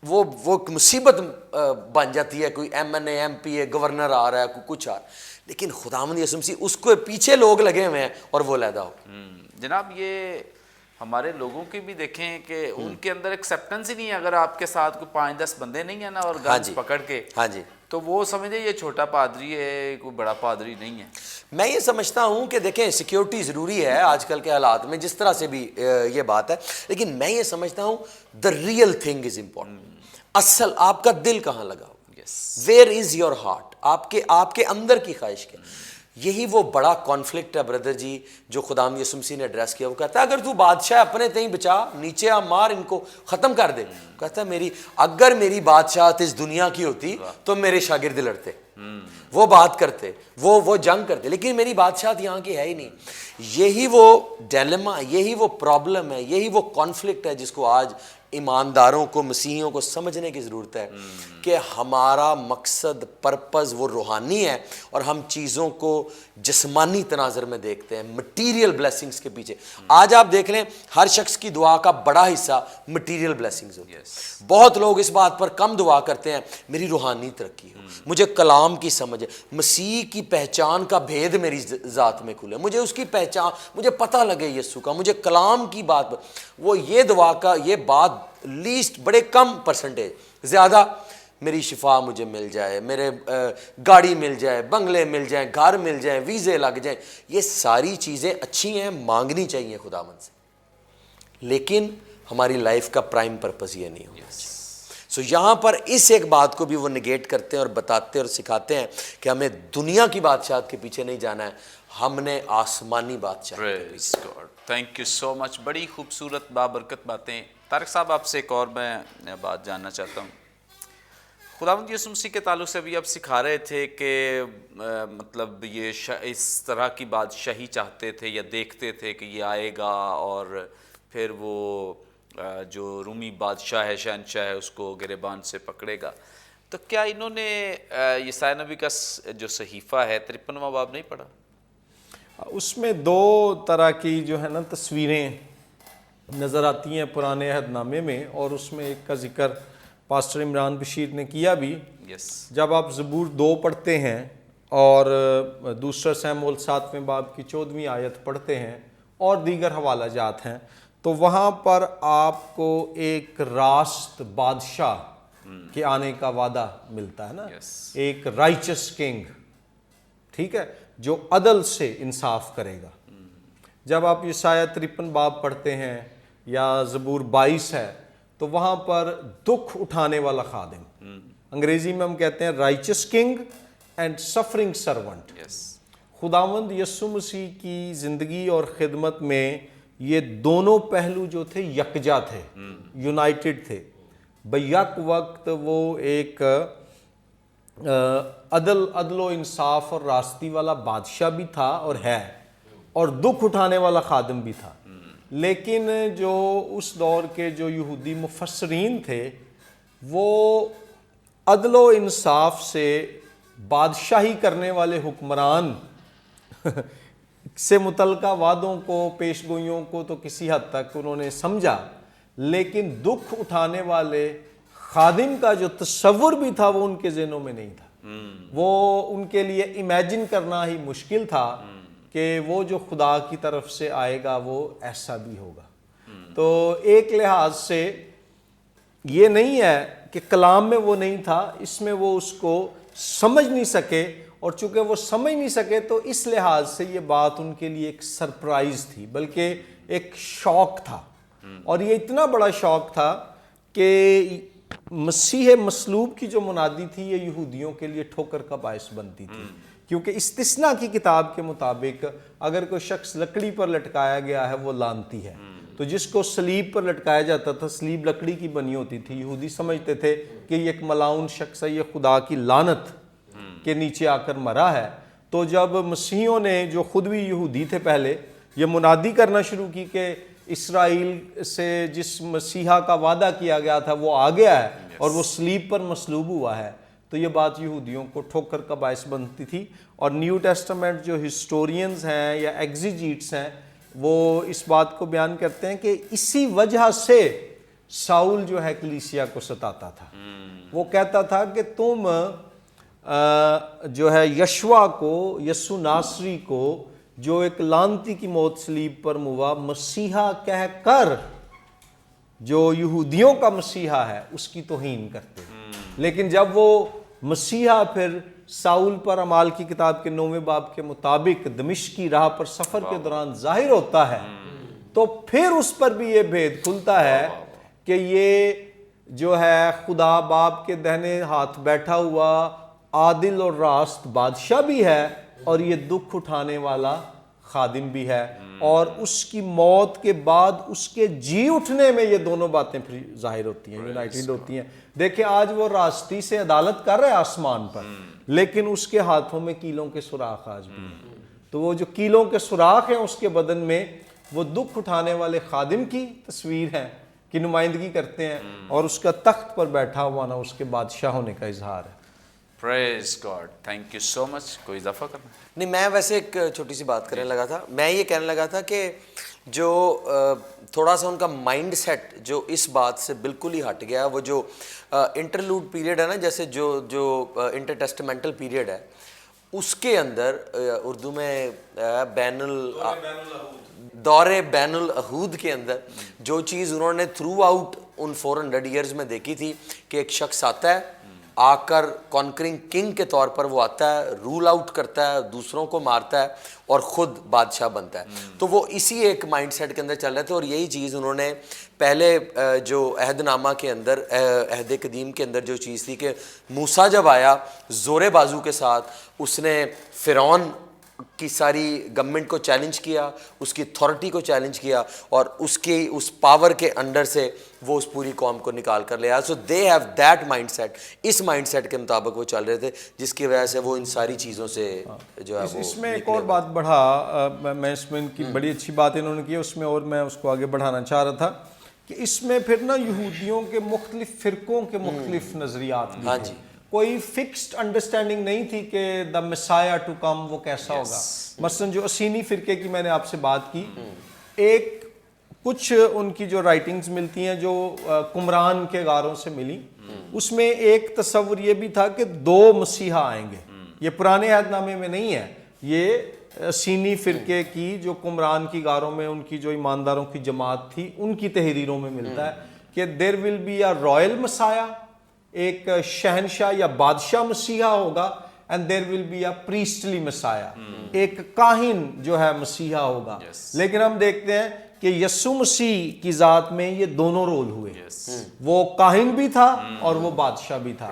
وہ مصیبت بن جاتی ہے. کوئی M N A M P A governor آ رہا ہے, کوئی کچھ آ رہا ہے, لیکن خداوند یسوع مسیح اس کو پیچھے لوگ لگے ہوئے ہیں اور وہ علیحدہ ہو. جناب یہ ہمارے لوگوں کی بھی دیکھیں کہ ان کے اندر ایکسیپٹنس ہی نہیں ہے. اگر آپ کے ساتھ کوئی 5-10 بندے نہیں ہیں نا اور گنز پکڑ کے, ہاں جی, تو وہ سمجھے یہ چھوٹا پادری ہے, کوئی بڑا پادری نہیں ہے. میں یہ سمجھتا ہوں کہ دیکھیں سیکیورٹی ضروری ہے آج کل کے حالات میں, جس طرح سے بھی یہ بات ہے, لیکن میں یہ سمجھتا ہوں the real thing is important. اصل آپ کا دل کہاں لگا ہو, ویئر از یور ہارٹ, آپ کے اندر کی خواہش کیا. یہی وہ بڑا کانفلکٹ ہے بردر جی جو خداوند یسوع مسیح نے ایڈریس کیا. وہ کہتا ہے اگر تو بادشاہ اپنے تئیں بچا, نیچے آ مار, ان کو ختم کر دے. کہتا ہے اگر میری بادشاہت اس دنیا کی ہوتی تو میرے شاگرد لڑتے, وہ بات کرتے, وہ جنگ کرتے, لیکن میری بادشاہت یہاں کی ہے ہی نہیں. یہی وہ ڈیلیما, یہی وہ پرابلم ہے, یہی وہ کانفلکٹ ہے جس کو آج ایمانداروں کو, مسیحیوں کو سمجھنے کی ضرورت ہے کہ ہمارا مقصد پرپز وہ روحانی ہے اور ہم چیزوں کو جسمانی تناظر میں دیکھتے ہیں, مٹیریل بلیسنگز کے پیچھے. آج آپ دیکھ لیں ہر شخص کی دعا کا بڑا حصہ مٹیریل بلیسنگز ہوتی ہے. بہت لوگ اس بات پر کم دعا کرتے ہیں میری روحانی ترقی ہو, مجھے کلام کی سمجھ ہے, مسیح کی پہچان کا بھید میری ذات میں کھلے, مجھے اس کی پہچان, مجھے پتہ لگے یسوع کا, مجھے کلام کی بات. وہ یہ دعا کا یہ بات لیسٹ بڑے کم پرسنٹیج, زیادہ میری شفا مجھے مل جائے, میرے گاڑی مل جائے, بنگلے مل جائیں, گھر مل جائیں, ویزے لگ جائیں. یہ ساری چیزیں اچھی ہیں, مانگنی چاہیے خداوند سے, لیکن ہماری لائف کا پرائم پرپز یہ نہیں ہونا چاہیے. سو یہاں پر اس ایک بات کو بھی وہ نگیٹ کرتے ہیں اور بتاتے اور سکھاتے ہیں کہ ہمیں دنیا کی بادشاہت کے پیچھے نہیں جانا ہے, ہم نے آسمانی بادشاہ. تھینک یو سو مچ. بڑی خوبصورت بابرکت باتیں. طارق صاحب آپ سے ایک اور میں بات جاننا چاہتا ہوں. خداوند یسوع مسیح کے تعلق سے بھی آپ سکھا رہے تھے کہ مطلب یہ اس طرح کی بادشاہی چاہتے تھے یا دیکھتے تھے کہ یہ آئے گا اور پھر وہ جو رومی بادشاہ ہے, شہنشاہ ہے, اس کو گریبان سے پکڑے گا. تو کیا انہوں نے یسایا نبی کا جو صحیفہ ہے 53واں باب نہیں پڑھا؟ اس میں 2 طرح کی جو ہے نا تصویریں نظر آتی ہیں پرانے عہد نامے میں, اور اس میں ایک کا ذکر پاسٹر عمران بشیر نے کیا بھی. جب آپ زبور 2 پڑھتے ہیں اور 2 سیموئیل 7ویں باب کی 14ویں آیت پڑھتے ہیں اور دیگر حوالہ جات ہیں, تو وہاں پر آپ کو ایک راست بادشاہ کے آنے کا وعدہ ملتا ہے نا, ایک رائچس کنگ, ٹھیک ہے, جو عدل سے انصاف کرے گا. جب آپ یسایہ 53 باب پڑھتے ہیں یا زبور 22 ہے تو وہاں پر دکھ اٹھانے والا خادم, انگریزی میں ہم کہتے ہیں رائچس کنگ اینڈ سفرنگ سرونٹ. خداوند یسوع مسیح کی زندگی اور خدمت میں یہ دونوں پہلو جو تھے یکجا تھے, یونائٹڈ تھے. بیک وقت وہ ایک عدل و انصاف اور راستی والا بادشاہ بھی تھا اور ہے, اور دکھ اٹھانے والا خادم بھی تھا. لیکن جو اس دور کے جو یہودی مفسرین تھے وہ عدل و انصاف سے بادشاہی کرنے والے حکمران سے متعلقہ وعدوں کو, پیش گوئیوں کو تو کسی حد تک انہوں نے سمجھا, لیکن دکھ اٹھانے والے خادم کا جو تصور بھی تھا وہ ان کے ذہنوں میں نہیں تھا. وہ ان کے لیے امیجن کرنا ہی مشکل تھا کہ وہ جو خدا کی طرف سے آئے گا وہ ایسا بھی ہوگا. تو ایک لحاظ سے یہ نہیں ہے کہ کلام میں وہ نہیں تھا, اس میں وہ اس کو سمجھ نہیں سکے, اور چونکہ وہ سمجھ نہیں سکے تو اس لحاظ سے یہ بات ان کے لیے ایک سرپرائز تھی, بلکہ ایک شوق تھا. اور یہ اتنا بڑا شوق تھا کہ مسیح مصلوب کی جو منادی تھی یہ یہودیوں کے لیے ٹھوکر کا باعث بنتی تھی, کیونکہ استثنا کی کتاب کے مطابق اگر کوئی شخص لکڑی پر لٹکایا گیا ہے وہ لعنتی ہے. تو جس کو صلیب پر لٹکایا جاتا تھا, صلیب لکڑی کی بنی ہوتی تھی, یہودی سمجھتے تھے کہ یہ ایک ملاؤن شخص ہے, یہ خدا کی لعنت کے نیچے آ کر مرا ہے. تو جب مسیحیوں نے, جو خود بھی یہودی تھے پہلے, یہ منادی کرنا شروع کی کہ اسرائیل سے جس مسیحا کا وعدہ کیا گیا تھا وہ آ گیا ہے اور وہ صلیب پر مصلوب ہوا ہے, تو یہ بات یہودیوں کو ٹھوکر کا باعث بنتی تھی. اور نیو ٹیسٹمنٹ جو ہسٹورینز ہیں یا ایگزیجیٹس ہیں وہ اس بات کو بیان کرتے ہیں کہ اسی وجہ سے ساؤل جو ہے کلیسیا کو ستاتا تھا. وہ کہتا تھا کہ تم جو ہے یشوع کو, یسوع ناصری کو, جو ایک لعنتی کی موت صلیب پر ہوا, مسیحا کہہ کر جو یہودیوں کا مسیحا ہے اس کی توہین کرتے. لیکن جب وہ مسیحا پھر ساؤل پر اعمال کی کتاب کے 9ویں باب کے مطابق دمشق کی راہ پر سفر کے دوران ظاہر ہوتا ہے تو پھر اس پر بھی یہ بھید کھلتا ہے کہ یہ جو ہے خدا باپ کے دہنے ہاتھ بیٹھا ہوا عادل اور راست بادشاہ بھی ہے, اور یہ دکھ اٹھانے والا خادم بھی ہے, اور اس کی موت کے بعد اس کے جی اٹھنے میں یہ دونوں باتیں پھر ظاہر ہوتی ہیں, یونائٹڈ ہوتی ہیں. دیکھیں آج وہ راستی سے عدالت کر رہے ہیں آسمان پر, لیکن اس کے ہاتھوں میں کیلوں کے سوراخ آج بھی ہیں. تو وہ جو کیلوں کے سوراخ ہیں اس کے بدن میں وہ دکھ اٹھانے والے خادم کی تصویر ہے, کی نمائندگی کرتے ہیں, اور اس کا تخت پر بیٹھا ہوا نا اس کے بادشاہ ہونے کا اظہار ہے. پریز گاڈ, تھینک یو سو مچ. کوئی اضافہ کرنا؟ نہیں, میں ویسے ایک چھوٹی سی بات کرنے لگا تھا. میں یہ کہنے لگا تھا کہ جو تھوڑا سا ان کا مائنڈ سیٹ جو اس بات سے بالکل ہی ہٹ گیا, وہ جو انٹرلوڈ پیریڈ ہے نا, جیسے جو انٹر ٹیسٹمنٹل پیریڈ ہے, اس کے اندر اردو میں دور بین العہود کے اندر جو چیز انہوں نے تھرو آؤٹ ان 400 ایئرز میں دیکھی تھی کہ ایک شخص آتا ہے, آ کر کانکرنگ کنگ کے طور پر وہ آتا ہے, رول آؤٹ کرتا ہے, دوسروں کو مارتا ہے اور خود بادشاہ بنتا ہے. تو وہ اسی ایک مائنڈ سیٹ کے اندر چل رہے تھے, اور یہی چیز انہوں نے پہلے جو عہد نامہ کے اندر, عہد قدیم کے اندر جو چیز تھی کہ موسیٰ جب آیا زور بازو کے ساتھ, اس نے فرعون کی ساری گورنمنٹ کو چیلنج کیا, اس کی اتھارٹی کو چیلنج کیا, اور اس پاور کے انڈر سے وہ اس پوری قوم کو نکال کر لے آیا. So they have that mindset, اس مائنڈ سیٹ کے مطابق وہ چل رہے تھے, جس کی وجہ سے وہ ان ساری چیزوں سے جو ہے اس میں ایک اور بات بڑھا, میں اس میں ان کی بڑی اچھی بات انہوں نے کی اس میں, اور میں اس کو آگے بڑھانا چاہ رہا تھا کہ اس میں پھر نا یہودیوں کے مختلف فرقوں کے مختلف نظریات بھی تھے. کوئی فکسڈ انڈرسٹینڈنگ نہیں تھی کہ دا مسایا ٹو کم وہ کیسا ہوگا. مثلا جو اسینی فرقے کی میں نے آپ سے بات کی, ایک کچھ ان کی جو رائٹنگز ملتی ہیں جو قمران کے غاروں سے ملی, اس میں ایک تصور یہ بھی تھا کہ 2 مسیحا آئیں گے. یہ پرانے عہد نامے میں نہیں ہے, یہ اسینی فرقے کی جو قمران کی غاروں میں ان کی جو ایمانداروں کی جماعت تھی ان کی تحریروں میں ملتا ہے کہ دیر ول بی اے رائل مسایا, ایک شہنشاہ یا بادشاہ مسیحا ہوگا, and there will be a priestly messiah, ایک کاہن جو ہے مسیحا ہوگا. لیکن ہم دیکھتے ہیں کہ یسوع مسیح کی ذات میں یہ دونوں رول ہوئے, وہ کاہن بھی تھا اور وہ بادشاہ بھی تھا.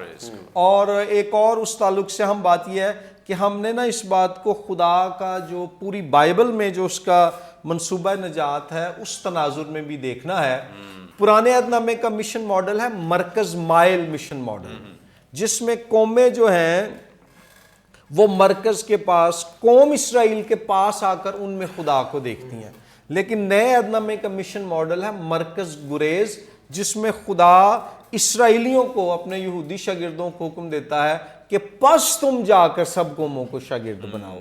اور ایک اور اس تعلق سے ہم بات یہ ہے کہ ہم نے نا اس بات کو خدا کا جو پوری بائبل میں جو اس کا منصوبہ نجات ہے اس تناظر میں بھی دیکھنا ہے. پرانے عہد نامے کا مشن ماڈل ہے مرکز مائل مشن ماڈل, جس میں قومیں جو ہیں وہ مرکز کے پاس, قوم اسرائیل کے پاس آ کر ان میں خدا کو دیکھتی ہیں. لیکن نئے عہد نامے کا مشن ماڈل ہے مرکز گریز, جس میں خدا اسرائیلیوں کو, اپنے یہودی شاگردوں کو حکم دیتا ہے کہ پس تم جا کر سب قوموں کو شاگرد بناؤ.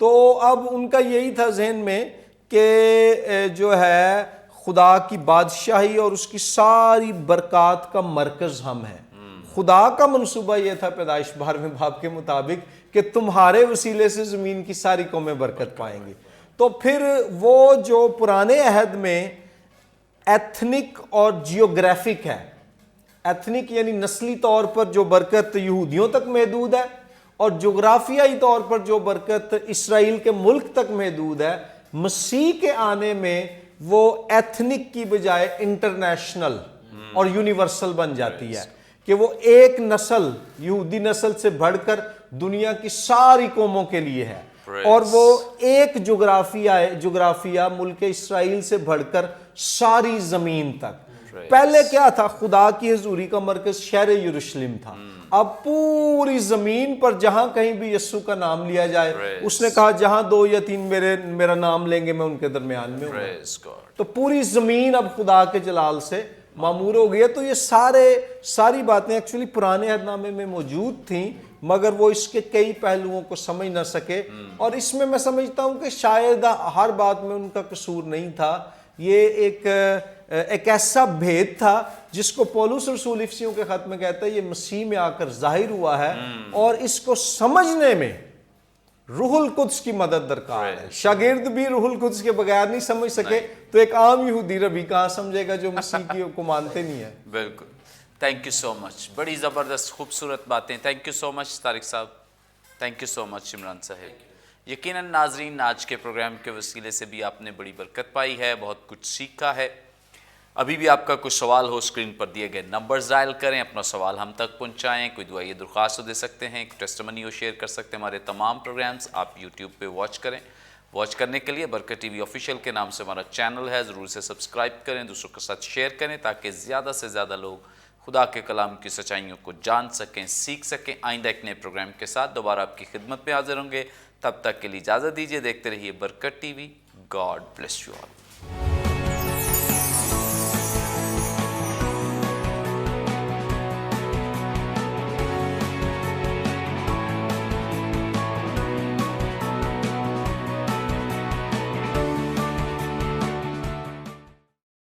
تو اب ان کا یہی تھا ذہن میں کہ جو ہے خدا کی بادشاہی اور اس کی ساری برکات کا مرکز ہم ہیں. خدا کا منصوبہ یہ تھا پیدائش 12ویں باب کے مطابق کہ تمہارے وسیلے سے زمین کی ساری قومیں برکت پائیں گی. تو پھر وہ جو پرانے عہد میں ایتھنک اور جیوگرافک ہے، ایتھنک یعنی نسلی طور پر جو برکت یہودیوں تک محدود ہے، اور جغرافیائی طور پر جو برکت اسرائیل کے ملک تک محدود ہے، مسیح کے آنے میں وہ ایتھنک کی بجائے انٹرنیشنل اور یونیورسل بن جاتی ہے کہ وہ ایک نسل، یہودی نسل سے بڑھ کر دنیا کی ساری قوموں کے لیے ہے، اور وہ ایک جغرافیہ ملک اسرائیل سے بڑھ کر ساری زمین تک. پہلے کیا تھا؟ خدا کی حضوری کا مرکز شہر یروشلم تھا. اب پوری زمین پر جہاں کہیں بھی یسوع کا نام لیا جائے، اس نے کہا جہاں 2 یا 3 میرا نام لیں گے میں ان کے درمیان میں ہوں. تو پوری زمین اب خدا کے جلال سے معمور ہو گئی ہے. تو یہ ساری باتیں ایکچولی پرانے عہد نامے میں موجود تھیں، مگر وہ اس کے کئی پہلوؤں کو سمجھ نہ سکے. اور اس میں سمجھتا ہوں کہ شاید ہر بات میں ان کا قصور نہیں تھا. یہ ایک ایسا بھید تھا جس کو پولس رسول افسیوں کے خط میں کہتا ہے یہ مسیح میں آ کر ظاہر ہوا ہے، اور اس کو سمجھنے میں روح القدس کی مدد درکار ہے. شاگرد بھی روح القدس کے بغیر نہیں سمجھ سکے، تو ایک عام یہودی ربی کہاں سمجھے گا جو مسیح کی کو مانتے نہیں ہے. بالکل. تھینک یو سو مچ. بڑی زبردست خوبصورت باتیں. تھینک یو سو مچ طارق صاحب. تھینک یو سو مچ عمران صاحب. یقیناً ناظرین آج کے پروگرام کے وسیلے سے بھی آپ نے بڑی برکت پائی ہے، بہت کچھ سیکھا ہے. ابھی بھی آپ کا کوئی سوال ہو اسکرین پر دیے گئے نمبرز ڈائل کریں، اپنا سوال ہم تک پہنچائیں. کوئی دعائیہ درخواست دے سکتے ہیں، ٹیسٹمنی ہو شیئر کر سکتے ہیں. ہمارے تمام پروگرامز آپ یوٹیوب پہ واچ کریں. واچ کرنے کے لیے برکت ٹی وی آفیشیل کے نام سے ہمارا چینل ہے، ضرور سے سبسکرائب کریں، دوسروں کے ساتھ شیئر کریں تاکہ زیادہ سے زیادہ لوگ خدا کے کلام کی سچائیوں کو جان سکیں، سیکھ سکیں. آئندہ ایک نئے پروگرام کے ساتھ دوبارہ آپ کی خدمت میں حاضر ہوں گے. تب تک کے لیے اجازت دیجیے. دیکھتے رہیے برکت T V. God bless you all.